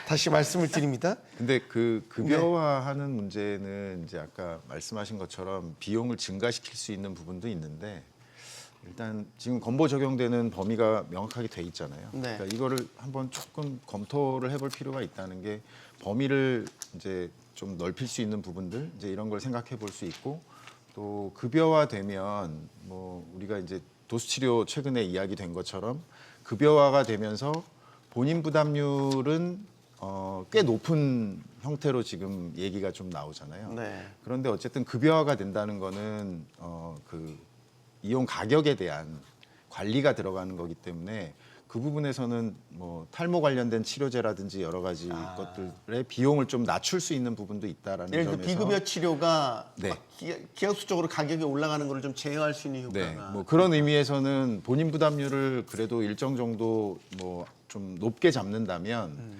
다시 말씀을 드립니다. 근데 그 급여화하는 문제는 이제 아까 말씀하신 것처럼 비용을 증가시킬 수 있는 부분도 있는데 일단 지금 건보 적용되는 범위가 명확하게 돼 있잖아요. 네. 그러니까 이거를 한번 조금 검토를 해볼 필요가 있다는 게 범위를 이제 좀 넓힐 수 있는 부분들 이제 이런 걸 생각해 볼 수 있고 또 급여화되면 뭐 우리가 이제 도수치료 최근에 이야기된 것처럼 급여화가 되면서 본인 부담률은 꽤 높은 형태로 지금 얘기가 좀 나오잖아요. 네. 그런데 어쨌든 급여화가 된다는 거는 그 이용 가격에 대한 관리가 들어가는 거기 때문에 그 부분에서는 뭐 탈모 관련된 치료제라든지 여러 가지 것들의 비용을 좀 낮출 수 있는 부분도 있다라는 예를 들어 점에서 비급여 치료가 네. 막 기하급수적으로 가격이 올라가는 거를 좀 제어할 수 있는 효과가. 네, 뭐 그런 의미에서는 본인 부담률을 그래도 일정 정도 뭐 좀 높게 잡는다면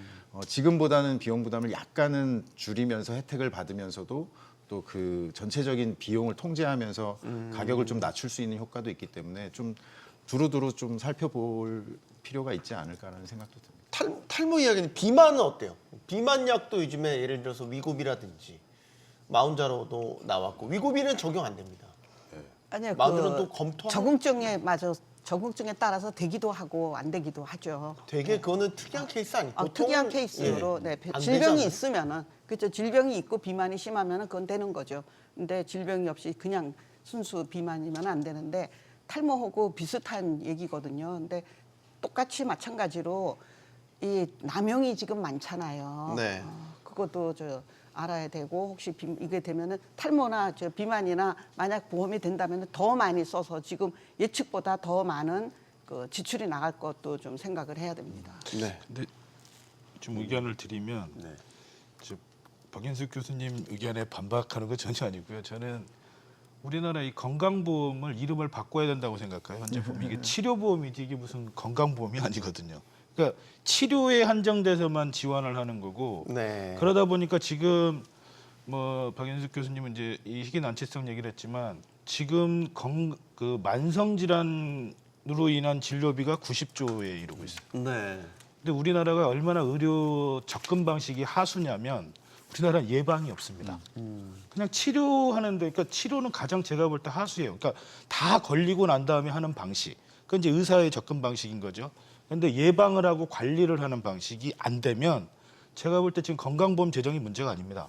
지금보다는 비용 부담을 약간은 줄이면서 혜택을 받으면서도 또 그 전체적인 비용을 통제하면서 가격을 좀 낮출 수 있는 효과도 있기 때문에 좀 두루두루 좀 살펴볼 필요가 있지 않을까라는 생각도 듭니다. 탈모 이야기는 비만은 어때요? 비만약도 요즘에 예를 들어서 위고비라든지 마운자로도 나왔고 위고비는 적용 안 됩니다. 아니요, 마누라는 또 검토하는- 적응증에 따라서 되기도 하고 안 되기도 하죠. 되게 그거는 특이한 케이스 아니에요? 특이한 케이스로 네, 안 질병이 되잖아요. 있으면은 그렇죠. 질병이 있고 비만이 심하면은 그건 되는 거죠. 근데 질병이 없이 그냥 순수 비만이면 안 되는데 탈모하고 비슷한 얘기거든요. 근데 똑같이 마찬가지로 이 남용이 지금 많잖아요. 네. 그것도 알아야 되고 혹시 이게 되면은 탈모나 비만이나 만약 보험이 된다면 더 많이 써서 지금 예측보다 더 많은 그 지출이 나갈 것도 좀 생각을 해야 됩니다. 네. 근데 좀 의견을 드리면 저 박인숙 교수님 의견에 반박하는 건 전혀 아니고요. 저는 우리나라 이 건강보험을 이름을 바꿔야 된다고 생각해요. 현재 보면 이게 치료보험이지 이게 무슨 건강보험이 아니거든요. 그러니까 치료에 한정돼서만 지원을 하는 거고 네. 그러다 보니까 지금 뭐 박인숙 교수님은 이제 이 희귀난치성 얘기를 했지만 지금 그 만성 질환으로 인한 진료비가 90조에 이르고 있어요. 네. 근데 우리나라가 얼마나 의료 접근 방식이 하수냐면 우리나라는 예방이 없습니다. 그냥 치료하는데 그러니까 치료는 가장 제가 볼 때 하수예요. 그러니까 다 걸리고 난 다음에 하는 방식. 그건 이제 의사의 접근 방식인 거죠. 그런데 예방을 하고 관리를 하는 방식이 안 되면 제가 볼 때 지금 건강보험 재정이 문제가 아닙니다.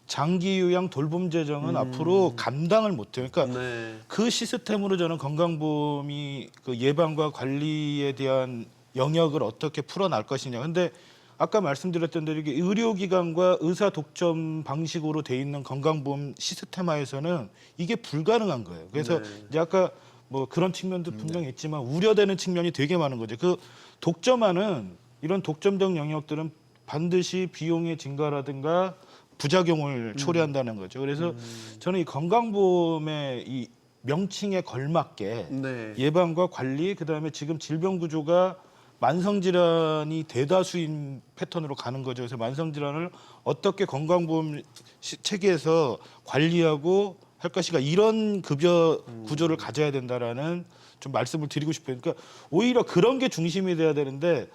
장기 요양 돌봄 재정은 앞으로 감당을 못해요. 그러니까 네. 그 시스템으로 저는 건강보험이 그 예방과 관리에 대한 영역을 어떻게 풀어날 것이냐. 근데 아까 말씀드렸던 대로 이게 의료기관과 의사 독점 방식으로 돼 있는 건강보험 시스템화에서는 이게 불가능한 거예요. 그래서 이제 아까 뭐 그런 측면도 분명히 있지만 우려되는 측면이 되게 많은 거죠. 그 독점하는 이런 독점적 영역들은 반드시 비용의 증가라든가 부작용을 초래한다는 거죠. 그래서 저는 이 건강보험의 이 명칭에 걸맞게 네. 예방과 관리, 그다음에 지금 질병 구조가 만성질환이 대다수인 패턴으로 가는 거죠. 그래서 만성질환을 어떻게 건강보험 체계에서 관리하고 할 것인가 이런 급여 구조를 가져야 된다라는 좀 말씀을 드리고 싶어요. 그러니까 오히려 그런 게 중심이 돼야 되는데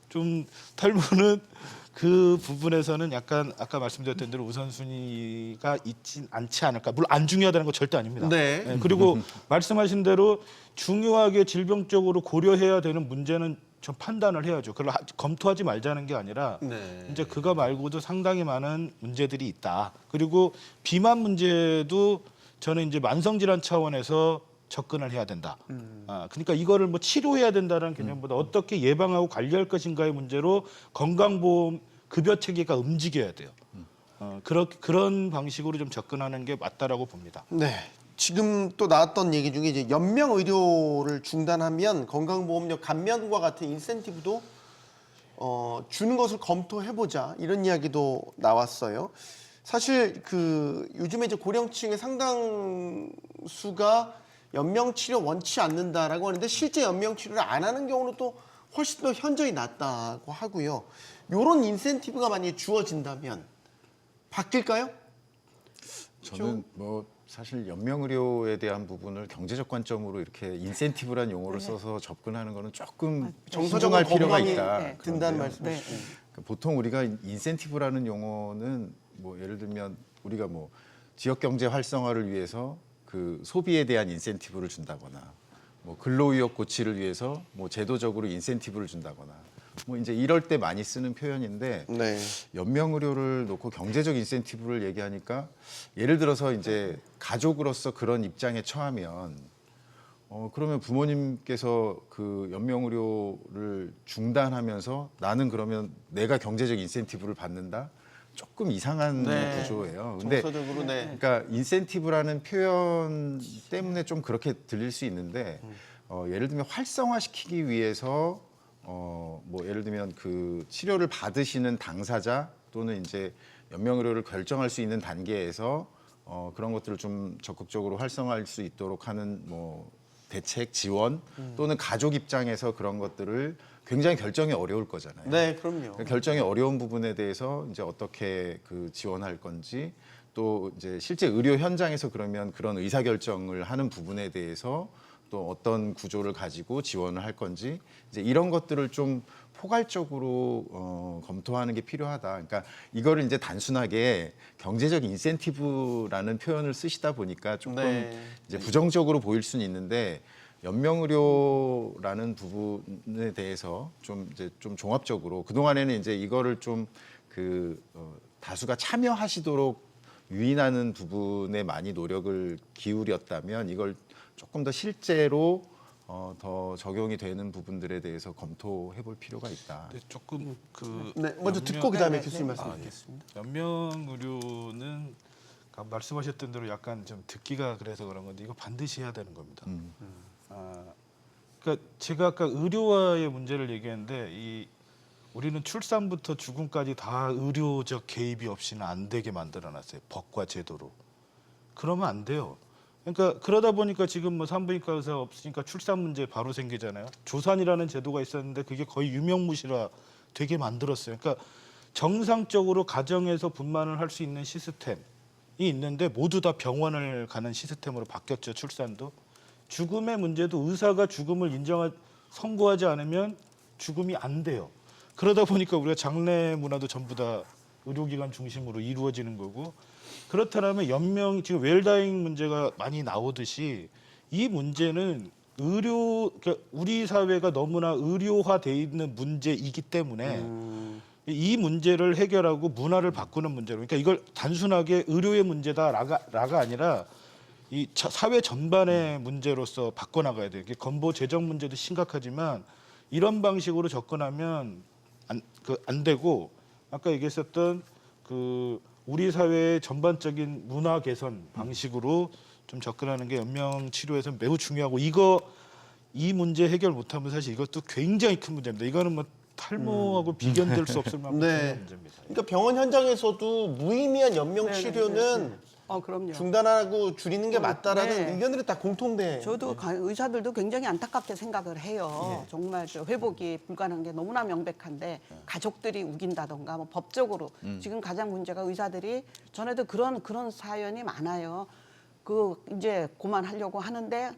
좀 탈모는 그 부분에서는 약간 아까 말씀드렸던 대로 우선순위가 있진 않지 않을까. 물론 안 중요하다는 거 절대 아닙니다. 네. 그리고 말씀하신 대로 중요하게 질병적으로 고려해야 되는 문제는 좀 판단을 해야죠. 그걸 검토하지 말자는 게 아니라 네. 이제 그거 말고도 상당히 많은 문제들이 있다. 그리고 비만 문제도 저는 이제 만성질환 차원에서 접근을 해야 된다. 그러니까 이거를 뭐 치료해야 된다는 개념보다 어떻게 예방하고 관리할 것인가의 문제로 건강보험 급여 체계가 움직여야 돼요. 그런 방식으로 좀 접근하는 게 맞다라고 봅니다. 네. 지금 또 나왔던 얘기 중에 이제 연명 의료를 중단하면 건강보험료 감면과 같은 인센티브도 주는 것을 검토해보자 이런 이야기도 나왔어요. 사실 그 요즘에 이제 고령층의 상당수가 연명 치료 원치 않는다라고 하는데 실제 연명 치료를 안 하는 경우는 또 훨씬 더 현저히 낮다고 하고요. 이런 인센티브가 만약에 주어진다면 바뀔까요? 저는 뭐 사실 연명의료에 대한 부분을 경제적 관점으로 이렇게 인센티브란 용어를 써서 접근하는 거는 조금 정서적으로 신중할 필요가 거부감이 있다. 든다는 그런데요. 말씀이시죠. 그러니까 보통 우리가 인센티브라는 용어는 뭐 예를 들면 우리가 뭐 지역 경제 활성화를 위해서 그 소비에 대한 인센티브를 준다거나 뭐 근로위협 고취를 위해서 뭐 제도적으로 인센티브를 준다거나 뭐 이제 이럴 때 많이 쓰는 표현인데 네. 연명의료를 놓고 경제적 인센티브를 얘기하니까 예를 들어서 이제 가족으로서 그런 입장에 처하면 그러면 부모님께서 그 연명의료를 중단하면서 나는 그러면 내가 경제적 인센티브를 받는다? 조금 이상한 네. 구조예요. 근데 정서적으로 네. 그러니까 인센티브라는 표현 때문에 좀 그렇게 들릴 수 있는데 예를 들면 활성화시키기 위해서 뭐 예를 들면 그 치료를 받으시는 당사자 또는 이제 연명의료를 결정할 수 있는 단계에서 그런 것들을 좀 적극적으로 활성화할 수 있도록 하는 뭐 대책, 지원 또는 가족 입장에서 그런 것들을 굉장히 결정이 어려울 거잖아요. 네, 그럼요. 결정이 어려운 부분에 대해서 이제 어떻게 그 지원할 건지 또 이제 실제 의료 현장에서 그러면 그런 의사 결정을 하는 부분에 대해서 또 어떤 구조를 가지고 지원을 할 건지 이제 이런 것들을 좀 포괄적으로 검토하는 게 필요하다. 그러니까 이거를 이제 단순하게 경제적 인센티브라는 표현을 쓰시다 보니까 조금 네. 이제 부정적으로 보일 수는 있는데 연명의료라는 부분에 대해서 좀 이제 좀 종합적으로 그 동안에는 이제 이거를 좀 다수가 참여하시도록 유인하는 부분에 많이 노력을 기울였다면 이걸 조금 더 실제로 더 적용이 되는 부분들에 대해서 검토해 볼 필요가 있다. 근데 조금 네, 먼저 듣고 그다음에 교수님 말씀 아, 예. 드리겠습니다. 연명의료는 아까 말씀하셨던 대로 약간 좀 듣기가 그래서 그런 건데 이거 반드시 해야 되는 겁니다. 그러니까 제가 아까 의료와의 문제를 얘기했는데 우리는 출산부터 죽음까지 다 의료적 개입이 없이는 안 되게 만들어놨어요. 법과 제도로. 그러면 안 돼요. 그러니까 그러다 보니까 지금 뭐 산부인과 의사 없으니까 출산 문제 바로 생기잖아요. 조산이라는 제도가 있었는데 그게 거의 유명무실화 되게 만들었어요. 그러니까 정상적으로 가정에서 분만을 할 수 있는 시스템이 있는데 모두 다 병원을 가는 시스템으로 바뀌었죠. 출산도. 죽음의 문제도 의사가 죽음을 선고하지 않으면 죽음이 안 돼요. 그러다 보니까 우리가 장례 문화도 전부 다 의료기관 중심으로 이루어지는 거고 그렇다면 지금 웰다잉 문제가 많이 나오듯이 이 문제는 그러니까 우리 사회가 너무나 의료화돼 있는 문제이기 때문에 이 문제를 해결하고 문화를 바꾸는 문제로 그러니까 이걸 단순하게 의료의 문제다라가 아니라 이 사회 전반의 문제로서 바꿔나가야 돼요. 건보 재정 문제도 심각하지만 이런 방식으로 접근하면 안 되고 아까 얘기했었던 우리 사회의 전반적인 문화 개선 방식으로 좀 접근하는 게 연명 치료에서 매우 중요하고 이 문제 해결 못하면 사실 이것도 굉장히 큰 문제입니다. 이거는 뭐 탈모하고 비견될 수 없을 만큼 네. 중요한 문제입니다. 그러니까 병원 현장에서도 무의미한 연명 치료는 그럼요. 중단하고 줄이는 게 맞다라는 네. 의견들이 다 공통돼. 저도 의사들도 굉장히 안타깝게 생각을 해요. 예. 정말 회복이 불가능한 게 너무나 명백한데 가족들이 우긴다던가 뭐 법적으로 지금 가장 문제가 의사들이 전에도 그런 사연이 많아요. 이제 그만하려고 하는데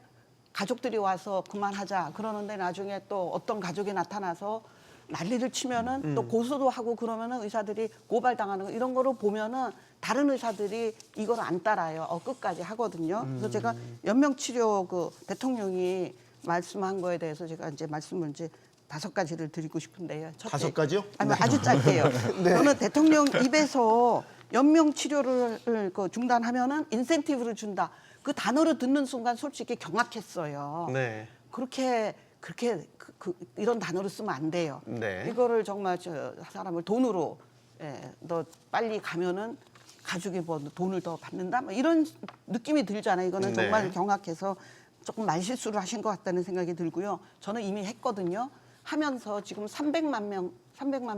가족들이 와서 그만하자 그러는데 나중에 또 어떤 가족이 나타나서 난리를 치면은 또 고소도 하고 그러면은 의사들이 고발당하는 거 이런 거를 보면은 다른 의사들이 이걸 안 따라요. 끝까지 하거든요. 그래서 제가 연명치료 대통령이 말씀한 거에 대해서 제가 이제 말씀을 이제 5가지를 드리고 싶은데요. 첫째, 5가지요? 아니, 아주 짧게요. 저는 대통령 입에서 연명치료를 중단하면은 인센티브를 준다. 그 단어를 듣는 순간 솔직히 경악했어요. 네. 그렇게 이런 단어를 쓰면 안 돼요. 네. 이거를 정말 사람을 돈으로 너 빨리 가면은 가족이 뭐 돈을 더 받는다 뭐 이런 느낌이 들잖아요. 이거는 네. 정말 경악해서 조금 말실수를 하신 것 같다는 생각이 들고요. 저는 이미 했거든요. 하면서 지금 300만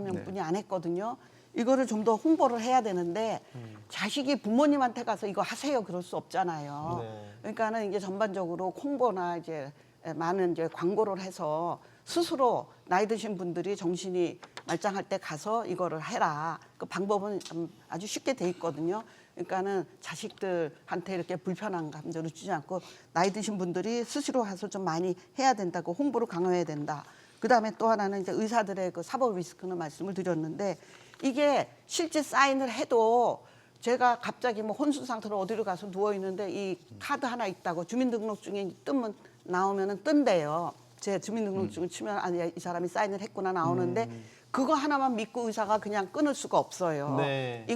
명뿐이 안 했거든요. 이거를 좀 더 홍보를 해야 되는데 자식이 부모님한테 가서 이거 하세요 그럴 수 없잖아요. 네. 그러니까는 이게 전반적으로 홍보나 이제 많은 이제 광고를 해서 스스로 나이 드신 분들이 정신이 말짱할 때 가서 이거를 해라. 그 방법은 아주 쉽게 돼 있거든요. 그러니까는 자식들한테 이렇게 불편한 감정을 주지 않고 나이 드신 분들이 스스로 가서 좀 많이 해야 된다고 홍보를 강화해야 된다. 그다음에 또 하나는 이제 의사들의 사법 리스크는 말씀을 드렸는데 이게 실제 사인을 해도 제가 갑자기 뭐 혼수 상태로 어디로 가서 누워 있는데 이 카드 하나 있다고 주민등록증에 뜨면 나오면은 뜬대요. 제 주민등록증을 치면 아니 이 사람이 사인을 했구나 나오는데 그거 하나만 믿고 의사가 그냥 끊을 수가 없어요. 네.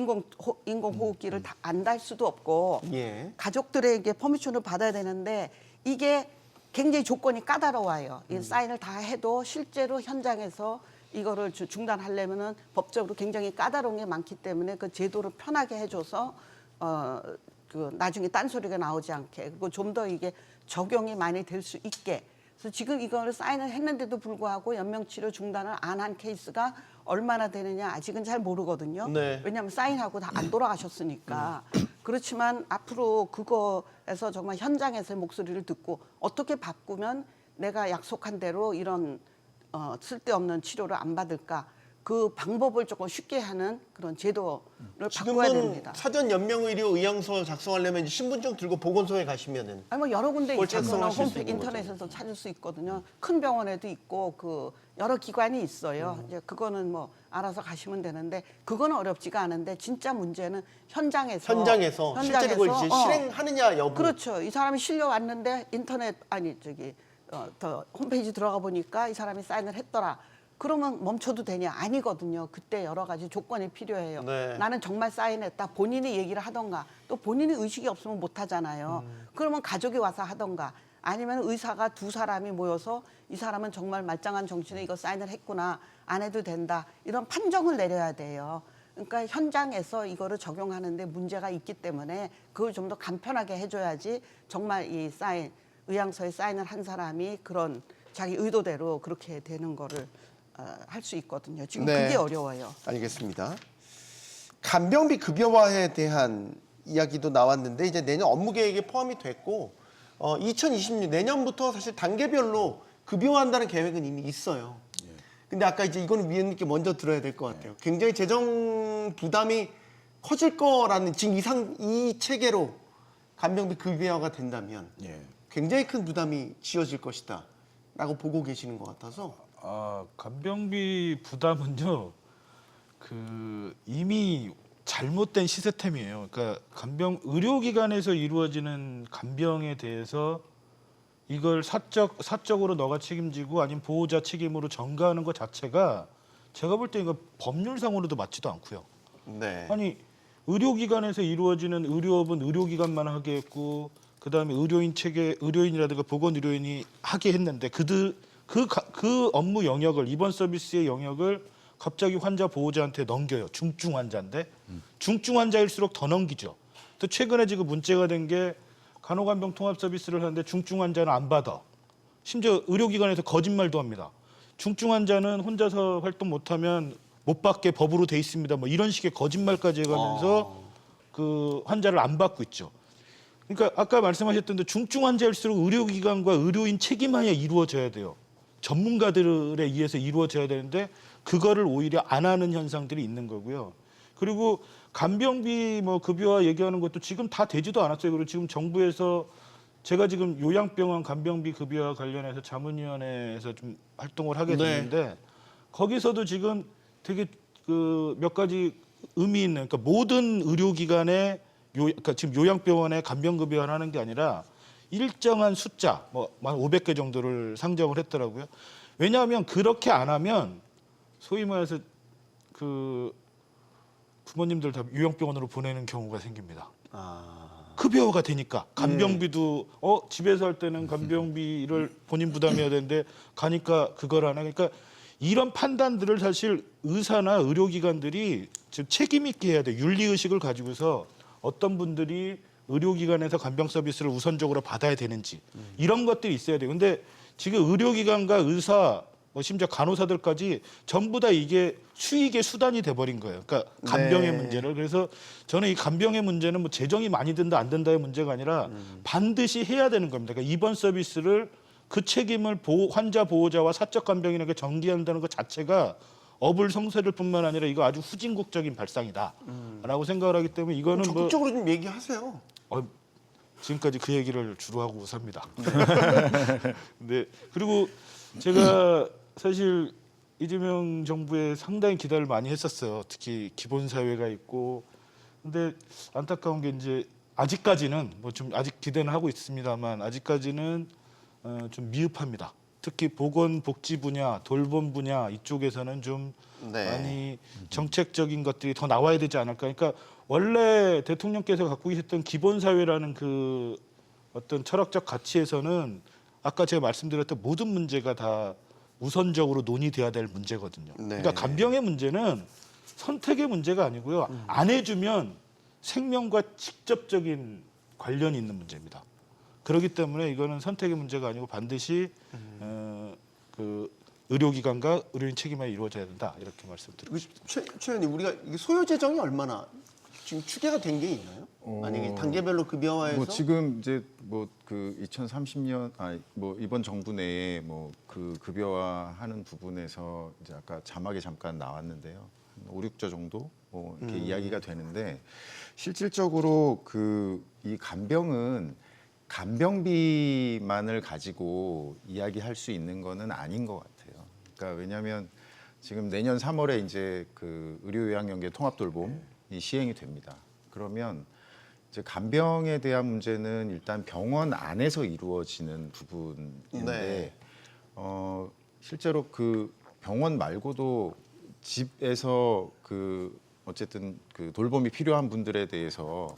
인공호흡기를 다 안 달 수도 없고 예. 가족들에게 퍼미션을 받아야 되는데 이게 굉장히 조건이 까다로워요. 이 사인을 다 해도 실제로 현장에서 이거를 중단하려면은 법적으로 굉장히 까다로운 게 많기 때문에 그 제도를 편하게 해줘서 그 나중에 딴소리가 나오지 않게 그리고 좀 더 이게 적용이 많이 될 수 있게. 그래서 지금 이거를 사인을 했는데도 불구하고 연명치료 중단을 안 한 케이스가 얼마나 되느냐 아직은 잘 모르거든요. 네. 왜냐하면 사인하고 다 안 돌아가셨으니까. 그렇지만 앞으로 그거에서 정말 현장에서의 목소리를 듣고 어떻게 바꾸면 내가 약속한 대로 이런 쓸데없는 치료를 안 받을까 그 방법을 조금 쉽게 하는 그런 제도를 바꿔야 지금은 됩니다. 사전 연명의료 의향서 작성하려면 이제 신분증 들고 보건소에 가시면은 아니 뭐 여러 군데 그걸 있고 그거는 작성하실 수 있는 인터넷에서 찾을 수 있거든요. 큰 병원에도 있고 그 여러 기관이 있어요. 이제 그거는 뭐 알아서 가시면 되는데 그거는 어렵지가 않은데 진짜 문제는 현장에서 실제로 그걸 이제 실행하느냐 여부. 그렇죠. 이 사람이 실려왔는데 인터넷 더 홈페이지 들어가 보니까 이 사람이 사인을 했더라. 그러면 멈춰도 되냐? 아니거든요. 그때 여러 가지 조건이 필요해요. 네. 나는 정말 사인했다. 본인이 얘기를 하던가 또 본인이 의식이 없으면 못 하잖아요. 그러면 가족이 와서 하던가 아니면 의사가 두 사람이 모여서 이 사람은 정말 말짱한 정신에 이거 사인을 했구나. 안 해도 된다. 이런 판정을 내려야 돼요. 그러니까 현장에서 이거를 적용하는데 문제가 있기 때문에 그걸 좀 더 간편하게 해줘야지 정말 이 의향서에 사인을 한 사람이 그런 자기 의도대로 그렇게 되는 거를 할 수 있거든요. 지금 네. 그게 어려워요. 알겠습니다. 간병비 급여화에 대한 이야기도 나왔는데 이제 내년 업무 계획에 포함이 됐고 2026 내년부터 사실 단계별로 급여화한다는 계획은 이미 있어요. 근데 아까 이제 이거는 위원님께 먼저 들어야 될 것 같아요. 굉장히 재정 부담이 커질 거라는 지금 이 체계로 간병비 급여화가 된다면 예. 굉장히 큰 부담이 지어질 것이다라고 보고 계시는 것 같아서. 간병비 부담은요. 이미 잘못된 시스템이에요. 그러니까 의료기관에서 이루어지는 간병에 대해서 이걸 사적으로 너가 책임지고 아니면 보호자 책임으로 전가하는 것 자체가 제가 볼 때 이거 법률상으로도 맞지도 않고요. 네. 아니 의료기관에서 이루어지는 의료업은 의료기관만 하게 했고 그다음에 의료인이라든가 보건의료인이 하게 했는데 그 업무 영역을 이번 서비스의 영역을 갑자기 환자 보호자한테 넘겨요. 중증 환자인데 중증 환자일수록 더 넘기죠. 또 최근에 지금 문제가 된 게 간호간병 통합 서비스를 하는데 중증 환자는 안 받아. 심지어 의료기관에서 거짓말도 합니다. 중증 환자는 혼자서 활동 못하면 못 받게 법으로 돼 있습니다. 뭐 이런 식의 거짓말까지 해가면서 그 환자를 안 받고 있죠. 그러니까 아까 말씀하셨던 데 중증 환자일수록 의료기관과 의료인 책임하에 이루어져야 돼요. 전문가들에 의해서 이루어져야 되는데 그거를 오히려 안 하는 현상들이 있는 거고요. 그리고 간병비 급여화 얘기하는 것도 지금 다 되지도 않았어요. 그리고 지금 정부에서 제가 지금 요양병원 간병비 급여와 관련해서 자문위원회에서 좀 활동을 하게 됐는데 거기서도 지금 되게 몇 가지 의미 있는 그러니까 모든 의료기관에 그러니까 지금 요양병원에 간병급여를 하는 게 아니라 일정한 숫자, 한 500개 정도를 상정을 했더라고요. 왜냐하면 그렇게 안 하면 소위 말해서 부모님들 다 요양병원으로 보내는 경우가 생깁니다. 급여가 되니까 간병비도 집에서 할 때는 간병비를 본인 부담해야 되는데 가니까 그걸 안 해. 그러니까 이런 판단들을 사실 의사나 의료기관들이 지금 책임 있게 해야 돼. 윤리의식을 가지고서 어떤 분들이 의료기관에서 간병 서비스를 우선적으로 받아야 되는지 이런 것들이 있어야 돼요. 근데 지금 의료기관과 의사, 심지어 간호사들까지 전부 다 이게 수익의 수단이 돼버린 거예요. 그러니까 간병의 문제를. 그래서 저는 이 간병의 문제는 재정이 많이 든다 안 된다의 문제가 아니라 반드시 해야 되는 겁니다. 그러니까 이번 서비스를 그 책임을 환자 보호자와 사적 간병인에게 전기한다는 것 자체가 어불성설일 뿐만 아니라 이거 아주 후진국적인 발상이다라고 생각을 하기 때문에 이거는 적극적으로 좀 얘기하세요. 지금까지 그 얘기를 주로 하고 삽니다. 네. 그리고 제가 사실 이재명 정부에 상당히 기대를 많이 했었어요. 특히 기본사회가 있고 근데 안타까운 게 이제 아직까지는 뭐 좀 아직 기대는 하고 있습니다만 아직까지는 좀 미흡합니다. 특히 보건복지 분야, 돌봄 분야 이쪽에서는 좀 네. 많이 정책적인 것들이 더 나와야 되지 않을까. 그러니까 원래 대통령께서 갖고 계셨던 기본사회라는 그 어떤 철학적 가치에서는 아까 제가 말씀드렸던 모든 문제가 다 우선적으로 논의돼야 될 문제거든요. 네. 그러니까 간병의 문제는 선택의 문제가 아니고요. 안 해주면 생명과 직접적인 관련이 있는 문제입니다. 그렇기 때문에 이거는 선택의 문제가 아니고 반드시 그 의료기관과 의료인 책임에 이루어져야 된다 이렇게 말씀드리고 싶습니다. 최 의원님, 우리가 이게 소요 재정이 얼마나 지금 추계가 된 게 있나요? 만약에 단계별로 급여화해서 뭐 지금 이제 뭐 그 2030년 뭐 이번 정부 내에 뭐 그 급여화하는 부분에서 이제 아까 자막에 잠깐 나왔는데요. 5, 6조 정도 뭐 이렇게 이야기가 되는데 실질적으로 그 이 간병은 간병비만을 가지고 이야기할 수 있는 거는 아닌 것 같아요. 그러니까 왜냐하면 지금 내년 3월에 이제 그 의료요양연계 통합돌봄이 시행이 됩니다. 그러면 이제 간병에 대한 문제는 일단 병원 안에서 이루어지는 부분인데 네. 실제로 그 병원 말고도 집에서 그 어쨌든 그 돌봄이 필요한 분들에 대해서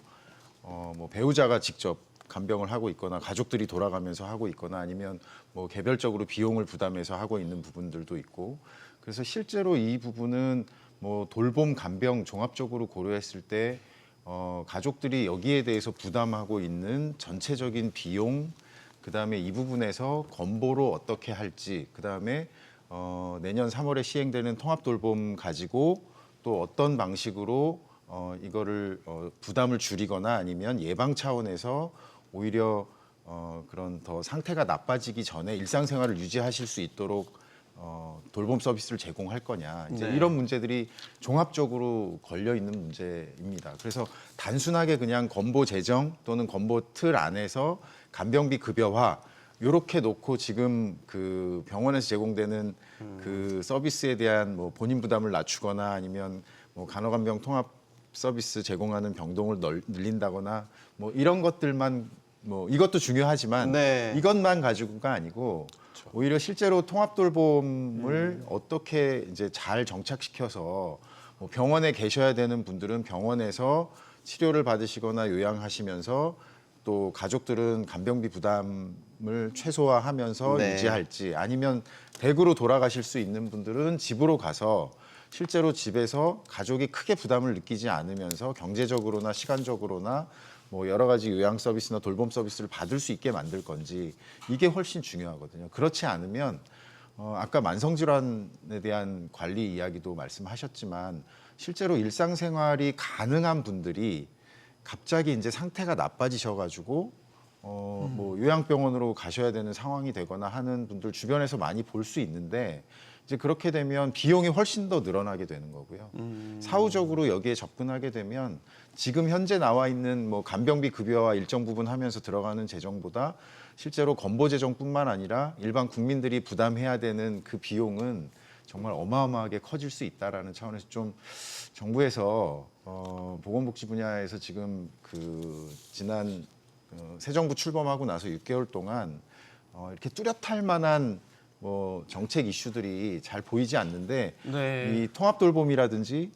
뭐 배우자가 직접 간병을 하고 있거나 가족들이 돌아가면서 하고 있거나 아니면 뭐 개별적으로 비용을 부담해서 하고 있는 부분들도 있고 그래서 실제로 이 부분은 뭐 돌봄 간병 종합적으로 고려했을 때 가족들이 여기에 대해서 부담하고 있는 전체적인 비용 그다음에 이 부분에서 건보로 어떻게 할지 그다음에 내년 3월에 시행되는 통합돌봄 가지고 또 어떤 방식으로 이거를 부담을 줄이거나 아니면 예방 차원에서 오히려 그런 더 상태가 나빠지기 전에 일상생활을 유지하실 수 있도록 돌봄 서비스를 제공할 거냐 이제 네. 이런 문제들이 종합적으로 걸려 있는 문제입니다. 그래서 단순하게 그냥 건보 재정 또는 건보 틀 안에서 간병비 급여화 요렇게 놓고 지금 그 병원에서 제공되는 그 서비스에 대한 뭐 본인 부담을 낮추거나 아니면 뭐 간호간병 통합 서비스 제공하는 병동을 늘린다거나 뭐 이런 것들만 뭐 이것도 중요하지만 네. 이것만 가지고가 아니고 오히려 실제로 통합돌봄을 어떻게 이제 잘 정착시켜서 뭐 병원에 계셔야 되는 분들은 병원에서 치료를 받으시거나 요양하시면서 또 가족들은 간병비 부담을 최소화하면서 네. 유지할지 아니면 댁으로 돌아가실 수 있는 분들은 집으로 가서 실제로 집에서 가족이 크게 부담을 느끼지 않으면서 경제적으로나 시간적으로나 뭐 여러 가지 요양 서비스나 돌봄 서비스를 받을 수 있게 만들 건지 이게 훨씬 중요하거든요. 그렇지 않으면 아까 만성질환에 대한 관리 이야기도 말씀하셨지만 실제로 일상생활이 가능한 분들이 갑자기 이제 상태가 나빠지셔가지고 뭐 요양병원으로 가셔야 되는 상황이 되거나 하는 분들 주변에서 많이 볼 수 있는데 이제 그렇게 되면 비용이 훨씬 더 늘어나게 되는 거고요. 사후적으로 여기에 접근하게 되면 지금 현재 나와 있는 뭐 간병비 급여와 일정 부분 하면서 들어가는 재정보다 실제로 건보 재정뿐만 아니라 일반 국민들이 부담해야 되는 그 비용은 정말 어마어마하게 커질 수 있다라는 차원에서 좀 정부에서 보건복지 분야에서 지금 그 지난 새 정부 출범하고 나서 6개월 동안 이렇게 뚜렷할 만한 뭐 정책 이슈들이 잘 보이지 않는데 네. 이 통합돌봄이라든지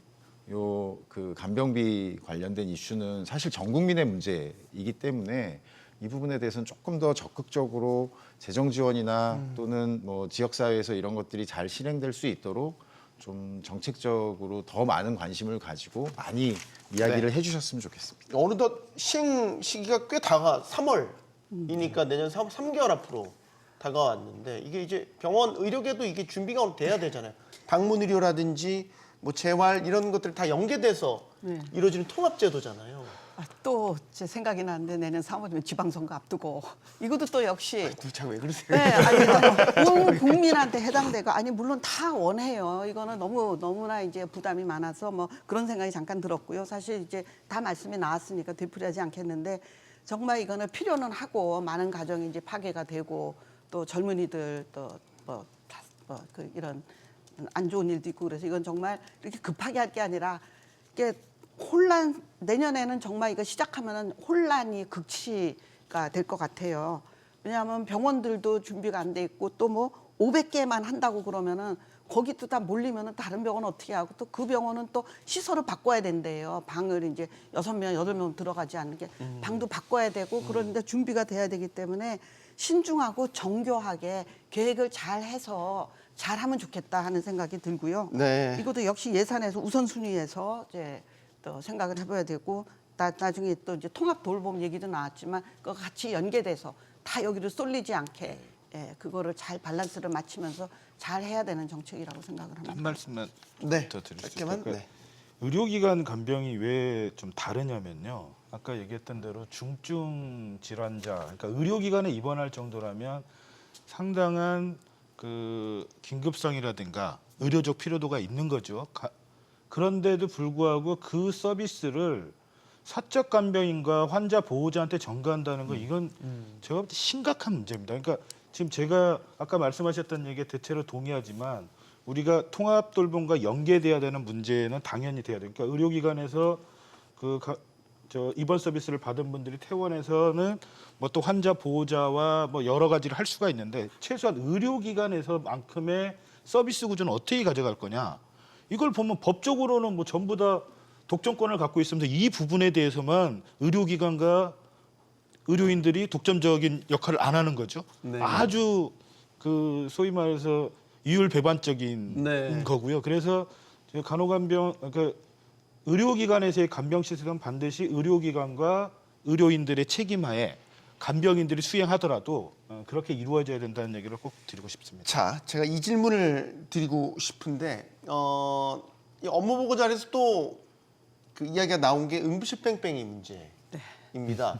요 그 간병비 관련된 이슈는 사실 전 국민의 문제이기 때문에 이 부분에 대해서는 조금 더 적극적으로 재정 지원이나 또는 뭐 지역 사회에서 이런 것들이 잘 실행될 수 있도록 좀 정책적으로 더 많은 관심을 가지고 많이 이야기를 해주셨으면 좋겠습니다. 어느덧 시행 시기가 꽤 3월이니까 내년 3개월 앞으로 다가왔는데 이게 이제 병원 의료계도 이게 준비가 돼야 되잖아요. 방문 의료라든지 뭐 재활 이런 것들 다 연계돼서 이루어지는 통합제도잖아요. 또 제 생각이 나는데 내년 3월이면 지방선거 앞두고 이것도 또 역시 도대체 왜 그러세요? 네, 아니 온 국민한테 해당되고 아니 물론 다 원해요. 이거는 너무나 이제 부담이 많아서 뭐 그런 생각이 잠깐 들었고요. 사실 이제 다 말씀이 나왔으니까 되풀이하지 않겠는데 정말 이거는 필요는 하고 많은 가정이 이제 파괴가 되고 또 젊은이들 또 그 이런 안 좋은 일도 있고 그래서 이건 정말 이렇게 급하게 할 게 아니라 이게 내년에는 정말 이거 시작하면은 혼란이 극치가 될 것 같아요. 왜냐하면 병원들도 준비가 안 돼 있고 또 뭐 500개만 한다고 그러면은 거기도 다 몰리면은 다른 병원은 어떻게 하고 또 그 병원은 또 시설을 바꿔야 된대요. 방을 이제 6명, 8명 들어가지 않는 게 방도 바꿔야 되고 그런데 준비가 돼야 되기 때문에 신중하고 정교하게 계획을 잘 해서 잘하면 좋겠다 하는 생각이 들고요. 네. 이것도 역시 예산에서 우선순위에서 이제 또 생각을 해봐야 되고 나중에 또 이제 통합 돌봄 얘기도 나왔지만 그거 같이 연계돼서 다 여기를 쏠리지 않게 예, 그거를 잘 밸런스를 맞추면서 잘 해야 되는 정책이라고 생각을 합니다. 한 말씀만 네. 더 드릴 수 짧게만. 있을까요? 네. 의료기관 간병이 왜 좀 다르냐면요. 아까 얘기했던 대로 중증 질환자, 그러니까 의료기관에 입원할 정도라면 상당한 그 긴급성이라든가 의료적 필요도가 있는 거죠. 그런데도 불구하고 그 서비스를 사적 간병인과 환자 보호자한테 전가한다는 거 이건 제가 볼 때 심각한 문제입니다. 그러니까 지금 제가 아까 말씀하셨던 얘기에 대체로 동의하지만 우리가 통합 돌봄과 연계돼야 되는 문제는 당연히 돼야 돼요. 그러니까 의료기관에서 입원 서비스를 받은 분들이 퇴원해서는 뭐 또 환자 보호자와 뭐 여러 가지를 할 수가 있는데 최소한 의료기관에서만큼의 서비스 구조는 어떻게 가져갈 거냐? 이걸 보면 법적으로는 뭐 전부 다 독점권을 갖고 있으면서 이 부분에 대해서만 의료기관과 의료인들이 독점적인 역할을 안 하는 거죠. 네. 아주 그 소위 말해서 이율배반적인 네. 거고요. 그래서 간호간병 그러니까 의료기관에서의 간병 시스템은 반드시 의료기관과 의료인들의 책임하에 간병인들이 수행하더라도 그렇게 이루어져야 된다는 얘기를 꼭 드리고 싶습니다. 자, 제가 이 질문을 드리고 싶은데 이 업무보고 자리에서 또 그 이야기가 나온 게 응급실 뺑뺑이 문제입니다.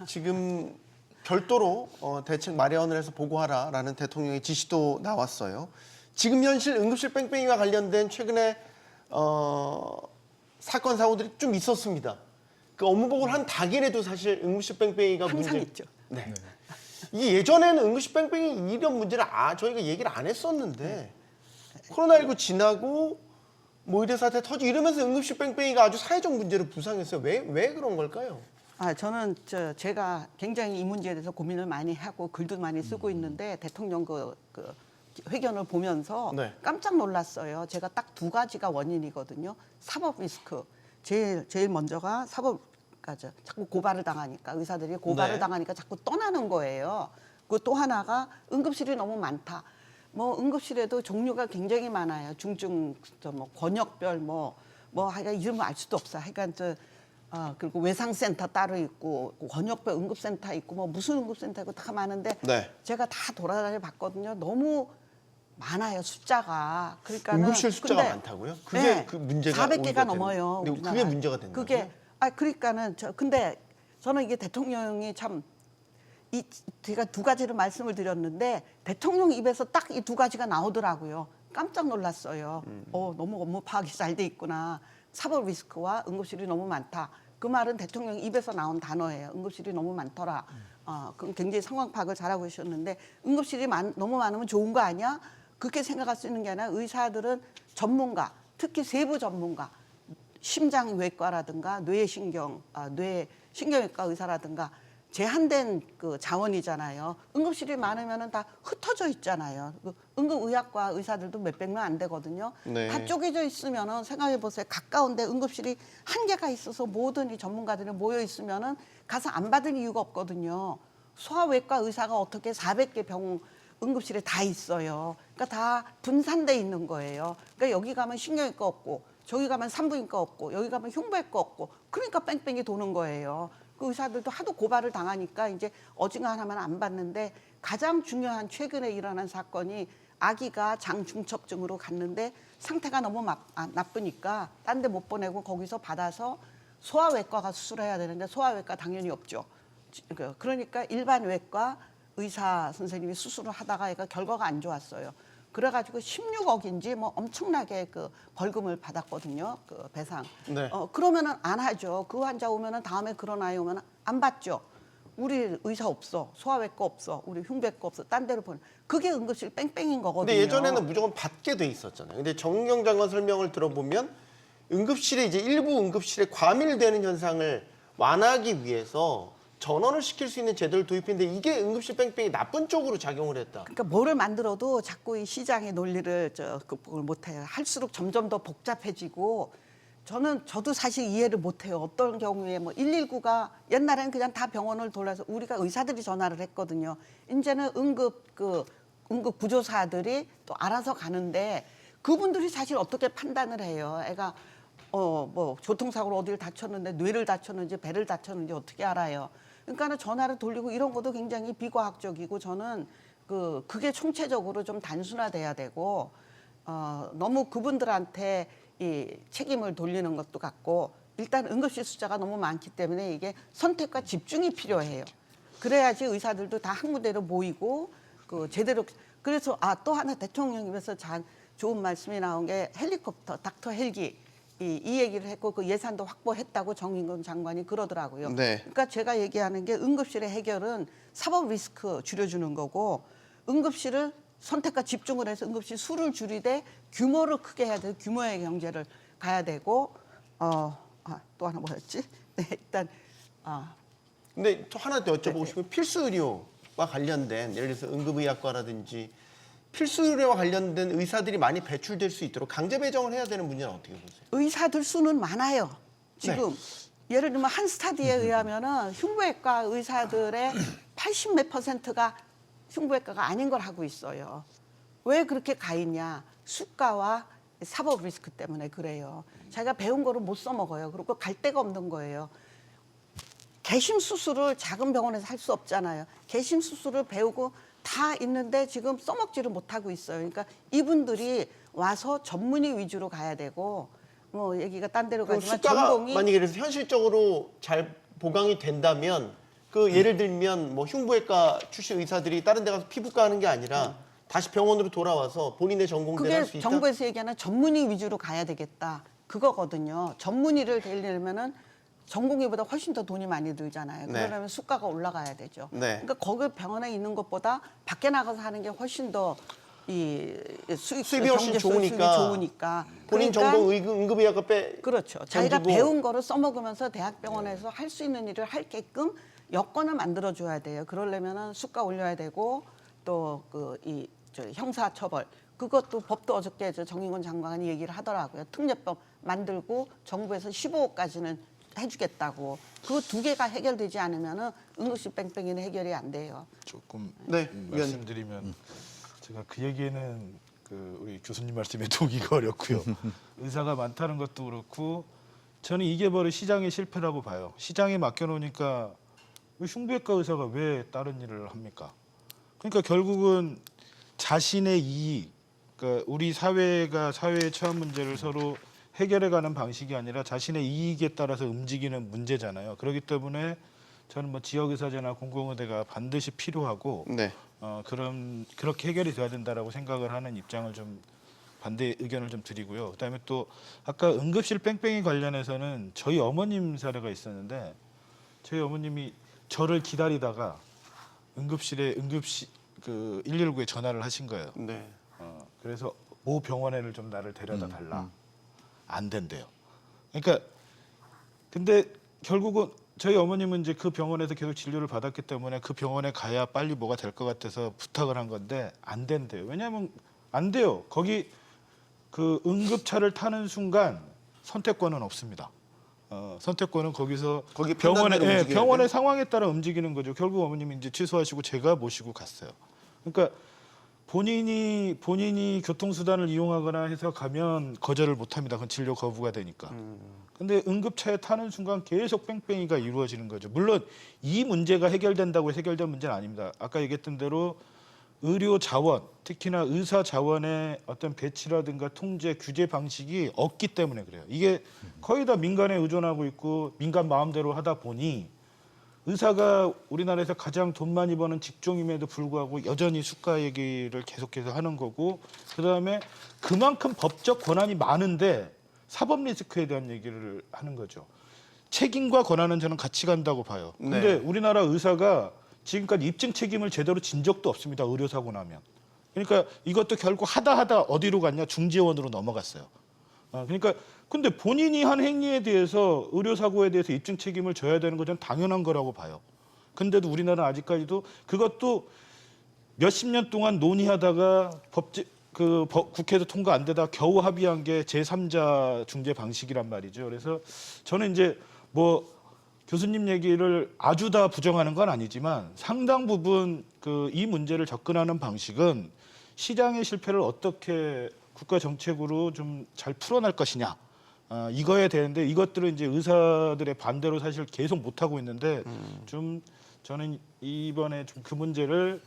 지금 별도로 대책 마련을 해서 보고하라라는 대통령의 지시도 나왔어요. 지금 현실 응급실 뺑뺑이와 관련된 최근에 사건 사고들이 좀 있었습니다. 그 업무보고를 한 당일에도 사실 응급실 뺑뺑이가 항상 있죠. 네. 이게 예전에는 응급실 뺑뺑이 이런 문제를 저희가 얘기를 안 했었는데 코로나19 지나고 뭐 이래 사태 터지고 이러면서 응급실 뺑뺑이가 아주 사회적 문제로 부상했어요. 왜 그런 걸까요? 저는 제가 굉장히 이 문제에 대해서 고민을 많이 하고 글도 많이 쓰고 있는데 대통령 그 회견을 보면서 네. 깜짝 놀랐어요. 제가 딱 2가지가 원인이거든요. 사법 리스크. 제일 먼저가 사법까지 자꾸 고발을 당하니까 의사들이 고발을 네. 당하니까 자꾸 떠나는 거예요. 그 또 하나가 응급실이 너무 많다. 뭐 응급실에도 종류가 굉장히 많아요. 중증 뭐 권역별 뭐 하여간 이름을 알 수도 없어. 하여간 그리고 외상센터 따로 있고 권역별 응급센터 있고 뭐 무슨 응급센터 있고 다 많은데 네. 제가 다 돌아다녀 봤거든요. 너무 많아요 숫자가. 그러니까 응급실 숫자가 많다고요? 그게 그 문제가 400개가 넘어요. 근데 그게 문제가 된다고요? 그게 그러니까는 근데 저는 이게 대통령이 참 제가 2가지를 말씀을 드렸는데 대통령 입에서 딱 이 2가지가 나오더라고요. 깜짝 놀랐어요. 너무 업무 파악이 잘 돼 있구나. 사법 리스크와 응급실이 너무 많다. 그 말은 대통령 입에서 나온 단어예요. 응급실이 너무 많더라. 그럼 굉장히 상황 파악을 잘하고 계셨는데 응급실이 너무 많으면 좋은 거 아니야? 그렇게 생각할 수 있는 게 아니라 의사들은 전문가, 특히 세부 전문가, 심장외과라든가 뇌신경외과 의사라든가 제한된 그 자원이잖아요. 응급실이 많으면 다 흩어져 있잖아요. 응급의학과 의사들도 몇백 명 안 되거든요. 네. 다 쪼개져 있으면은 생각해 보세요. 가까운데 응급실이 한 개가 있어서 모든 이 전문가들이 모여 있으면은 가서 안 받을 이유가 없거든요. 소아외과 의사가 어떻게 400개 병 응급실에 다 있어요. 그러니까 다 분산돼 있는 거예요. 그러니까 여기 가면 신경외과 없고 저기 가면 산부인과 없고 여기 가면 흉부외과 없고 그러니까 뺑뺑이 도는 거예요. 그 의사들도 하도 고발을 당하니까 이제 어지간하면 안 받는데 가장 중요한 최근에 일어난 사건이 아기가 장중첩증으로 갔는데 상태가 너무 나쁘니까 딴 데 못 보내고 거기서 받아서 소아외과가 수술해야 되는데 소아외과 당연히 없죠. 그러니까 일반 외과 의사 선생님이 수술을 하다가 얘가 결과가 안 좋았어요. 그래가지고 16억인지 뭐 엄청나게 그 벌금을 받았거든요. 그 배상. 네. 그러면은 안 하죠. 그 환자 오면은 다음에 그런 아이 오면은 안 받죠. 우리 의사 없어, 소아외과 없어, 우리 흉부외과 없어, 딴 데로 보내. 그게 응급실 뺑뺑인 거거든요. 근데 예전에는 무조건 받게 돼 있었잖아요. 근데 정경 장관 설명을 들어보면 응급실에 이제 일부 응급실에 과밀되는 현상을 완화하기 위해서 전원을 시킬 수 있는 제도를 도입했는데 이게 응급실 뺑뺑이 나쁜 쪽으로 작용을 했다. 그러니까 뭐를 만들어도 자꾸 이 시장의 논리를 극복을 못해요. 할수록 점점 더 복잡해지고 저도 사실 이해를 못해요. 어떤 경우에 뭐 119가 옛날에는 그냥 다 병원을 돌아서 우리가 의사들이 전화를 했거든요. 이제는 응급 구조사들이 또 알아서 가는데 그분들이 사실 어떻게 판단을 해요? 애가 뭐 교통사고로 어디를 다쳤는데 뇌를 다쳤는지 배를 다쳤는지 어떻게 알아요? 그러니까는 전화를 돌리고 이런 것도 굉장히 비과학적이고 저는 그게 총체적으로 좀 단순화돼야 되고 너무 그분들한테 이 책임을 돌리는 것도 같고 일단 응급실 숫자가 너무 많기 때문에 이게 선택과 집중이 필요해요. 그래야지 의사들도 다 한 군데로 모이고 제대로 그래서 또 하나 대통령님께서 좋은 말씀이 나온 게 헬리콥터 닥터 헬기 이 얘기를 했고 그 예산도 확보했다고 정인근 장관이 그러더라고요. 네. 그러니까 제가 얘기하는 게 응급실의 해결은 사법 리스크 줄여주는 거고 응급실을 선택과 집중을 해서 응급실 수를 줄이되 규모를 크게 해야 돼요. 규모의 경제를 가야 되고 또 하나 뭐였지? 네, 일단 근데 또 하나 더 여쭤보고 싶은 게 필수 의료와 관련된 예를 들어서 응급의학과라든지 필수 의료와 관련된 의사들이 많이 배출될 수 있도록 강제 배정을 해야 되는 문제는 어떻게 보세요? 의사들 수는 많아요. 지금 예를 들면 한 스타디에 의하면은 흉부외과 의사들의 80몇 %가 흉부외과가 아닌 걸 하고 있어요. 왜 그렇게 가 있냐? 수가와 사법 리스크 때문에 그래요. 자기가 배운 거를 못 써먹어요. 그리고 갈 데가 없는 거예요. 개심 수술을 작은 병원에서 할 수 없잖아요. 개심 수술을 배우고 다 있는데 지금 써먹지를 못하고 있어요. 그러니까 이분들이 와서 전문의 위주로 가야 되고 뭐 얘기가 딴 데로 그럼 가지만 수가가 전공이 만약에 그래서 현실적으로 잘 보강이 된다면 예를 들면 뭐 흉부외과 출신 의사들이 다른 데 가서 피부과 하는 게 아니라 다시 병원으로 돌아와서 본인의 전공대로 할 수 그게 있다. 정부에서 얘기하는 전문의 위주로 가야 되겠다. 그거거든요. 전문의를 되려면은 전공의보다 훨씬 더 돈이 많이 들잖아요. 네. 그러려면 수가가 올라가야 되죠. 네. 그러니까 거기 병원에 있는 것보다 밖에 나가서 하는 게 훨씬 더 이 수입이 훨씬 경제 수입이 좋으니까. 좋으니까. 본인 그러니까 전공 응급의학과 그렇죠. 자기가 던지고. 배운 거를 써먹으면서 대학병원에서 할 수 있는 일을 할게끔 여건을 만들어줘야 돼요. 그러려면은 수가 올려야 되고 또 형사처벌 그것도 법도 어저께 정인권 장관이 얘기를 하더라고요. 특례법 만들고 정부에서 15억까지는 해주겠다고. 그 두 개가 해결되지 않으면은 응급실 뺑뺑이는 해결이 안 돼요. 조금 네, 말씀드리면 제가 그 얘기는 우리 교수님 말씀에 동의가 어렵고요. 의사가 많다는 것도 그렇고 저는 이게 바로 시장의 실패라고 봐요. 시장에 맡겨놓으니까 흉부외과 의사가 왜 다른 일을 합니까? 그러니까 결국은 자신의 이익, 그러니까 우리 사회가 사회의 처한 문제를 서로 해결해가는 방식이 아니라 자신의 이익에 따라서 움직이는 문제잖아요. 그렇기 때문에 저는 뭐 지역의사제나 공공의대가 반드시 필요하고 네. 그렇게 해결이 돼야 된다라고 생각을 하는 입장을 좀 반대 의견을 좀 드리고요. 그다음에 또 아까 응급실 뺑뺑이 관련해서는 저희 어머님 사례가 있었는데 저희 어머님이 저를 기다리다가 응급실에 119에 전화를 하신 거예요. 네. 그래서 모 병원에를 좀 나를 데려다 달라. 안 된대요. 그러니까 근데 결국은 저희 어머님은 이제 그 병원에서 계속 진료를 받았기 때문에 그 병원에 가야 빨리 뭐가 될 것 같아서 부탁을 한 건데 안 된대요. 왜냐하면 안 돼요. 거기 그 응급차를 타는 순간 선택권은 없습니다. 선택권은 거기서 거기 판단대로 움직여야 돼요? 병원의 상황에 따라 움직이는 거죠. 결국 어머님이 이제 취소하시고 제가 모시고 갔어요. 그러니까 본인이 교통수단을 이용하거나 해서 가면 거절을 못합니다. 그건 진료 거부가 되니까. 근데 응급차에 타는 순간 계속 뺑뺑이가 이루어지는 거죠. 물론 이 문제가 해결된다고 해결된 문제는 아닙니다. 아까 얘기했던 대로 의료 자원, 특히나 의사 자원의 어떤 배치라든가 통제, 규제 방식이 없기 때문에 그래요. 이게 거의 다 민간에 의존하고 있고 민간 마음대로 하다 보니 의사가 우리나라에서 가장 돈 많이 버는 직종임에도 불구하고 여전히 수가 얘기를 계속해서 하는 거고 그다음에 그만큼 법적 권한이 많은데 사법 리스크에 대한 얘기를 하는 거죠. 책임과 권한은 저는 같이 간다고 봐요. 근데 네. 우리나라 의사가 지금까지 입증 책임을 제대로 진 적도 없습니다. 의료사고 나면. 그러니까 이것도 결국 하다 어디로 갔냐? 중지원으로 넘어갔어요. 그러니까 근데 본인이 한 행위에 대해서 의료 사고에 대해서 입증 책임을 져야 되는 건 저는 당연한 거라고 봐요. 근데도 우리나라는 아직까지도 그것도 몇십 년 동안 논의하다가 국회에서 통과 안 되다 겨우 합의한 게 제3자 중재 방식이란 말이죠. 그래서 저는 이제 뭐 교수님 얘기를 아주 다 부정하는 건 아니지만 상당 부분 이 문제를 접근하는 방식은 시장의 실패를 어떻게 국가 정책으로 좀 잘 풀어날 것이냐 이거에 대한데 이것들을 이제 의사들의 반대로 사실 계속 못 하고 있는데 좀 저는 이번에 좀 그 문제를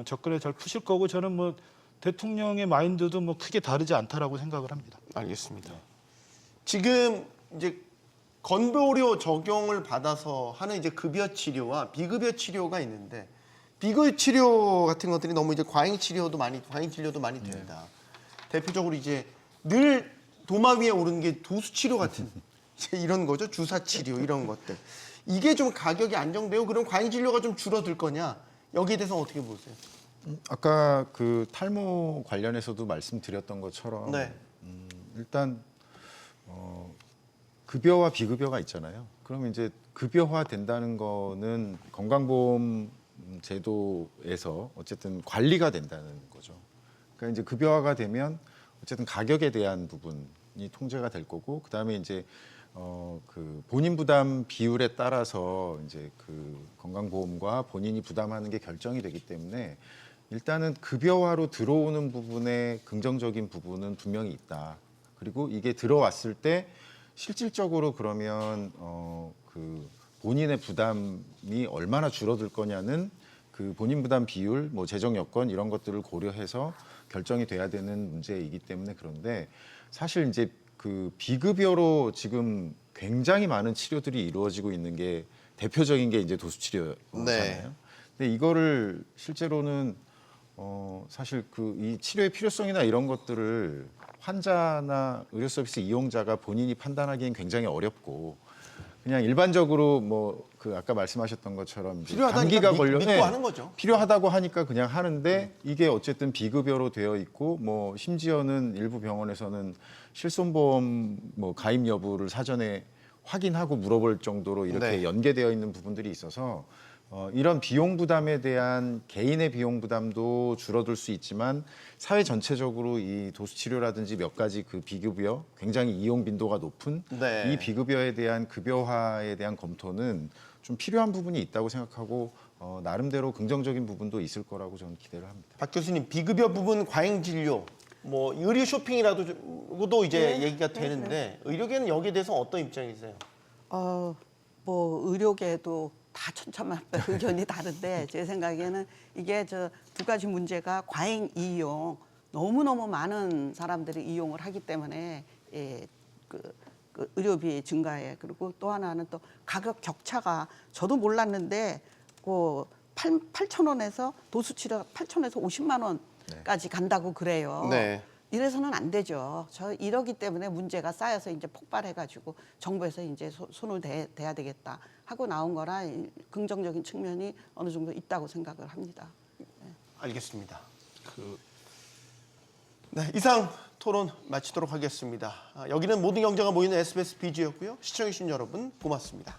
접근에 잘 푸실 거고 저는 뭐 대통령의 마인드도 뭐 크게 다르지 않다라고 생각을 합니다. 알겠습니다. 지금 이제 건보료 적용을 받아서 하는 이제 급여 치료와 비급여 치료가 있는데 비급여 치료 같은 것들이 너무 이제 과잉 진료도 많이 된다. 대표적으로 이제 늘 도마 위에 오르는 게 도수 치료 같은 이제 이런 거죠. 주사 치료 이런 것들. 이게 좀 가격이 안정되고 그럼 과잉 진료가 좀 줄어들 거냐? 여기에 대해서 어떻게 보세요? 아까 그 탈모 관련해서도 말씀드렸던 것처럼 네. 일단 급여와 비급여가 있잖아요. 그러면 이제 급여화 된다는 거는 건강보험 제도에서 어쨌든 관리가 된다는 거죠. 그러니까 이제 급여화가 되면 어쨌든 가격에 대한 부분이 통제가 될 거고 그다음에 이제 그 본인 부담 비율에 따라서 이제 그 건강보험과 본인이 부담하는 게 결정이 되기 때문에 일단은 급여화로 들어오는 부분에 긍정적인 부분은 분명히 있다. 그리고 이게 들어왔을 때 실질적으로 그러면 그 본인의 부담이 얼마나 줄어들 거냐는 그 본인 부담 비율, 뭐 재정 여건 이런 것들을 고려해서 결정이 돼야 되는 문제이기 때문에 그런데 사실 이제 그 비급여로 지금 굉장히 많은 치료들이 이루어지고 있는 게 대표적인 게 이제 도수 치료잖아요. 네. 근데 이거를 실제로는 사실 그 이 치료의 필요성이나 이런 것들을 환자나 의료 서비스 이용자가 본인이 판단하기엔 굉장히 어렵고 그냥 일반적으로 뭐 그 아까 말씀하셨던 것처럼 이제 감기가 걸려 믿고 하는 거죠. 필요하다고 하니까 그냥 하는데 이게 어쨌든 비급여로 되어 있고 뭐 심지어는 일부 병원에서는 실손보험 뭐 가입 여부를 사전에 확인하고 물어볼 정도로 이렇게 네. 연계되어 있는 부분들이 있어서 이런 비용 부담에 대한 개인의 비용 부담도 줄어들 수 있지만 사회 전체적으로 이 도수 치료라든지 몇 가지 그 비급여 굉장히 이용 빈도가 높은 네. 이 비급여에 대한 급여화에 대한 검토는 좀 필요한 부분이 있다고 생각하고 나름대로 긍정적인 부분도 있을 거라고 저는 기대를 합니다. 박 교수님 비급여 부분 과잉 진료 뭐 의료 쇼핑이라도 이제 얘기가 되는데 의료계는 여기에 대해서 어떤 입장이세요? 뭐 의료계도 다 천차만별 의견이 다른데 제 생각에는 이게 저 두 가지 문제가 과잉 이용 너무너무 많은 사람들이 이용을 하기 때문에 그 의료비 증가에 그리고 또 하나는 또 가격 격차가 저도 몰랐는데 그 8,000원에서 도수치료 8,000원에서 50만 원까지 간다고 그래요. 네. 이래서는 안 되죠. 이러기 때문에 문제가 쌓여서 이제 폭발해가지고 정부에서 이제 손을 대야 되겠다 하고 나온 거라 긍정적인 측면이 어느 정도 있다고 생각을 합니다. 알겠습니다. 네, 이상 토론 마치도록 하겠습니다. 여기는 모든 경제가 모이는 SBS BG였고요. 시청해주신 여러분 고맙습니다.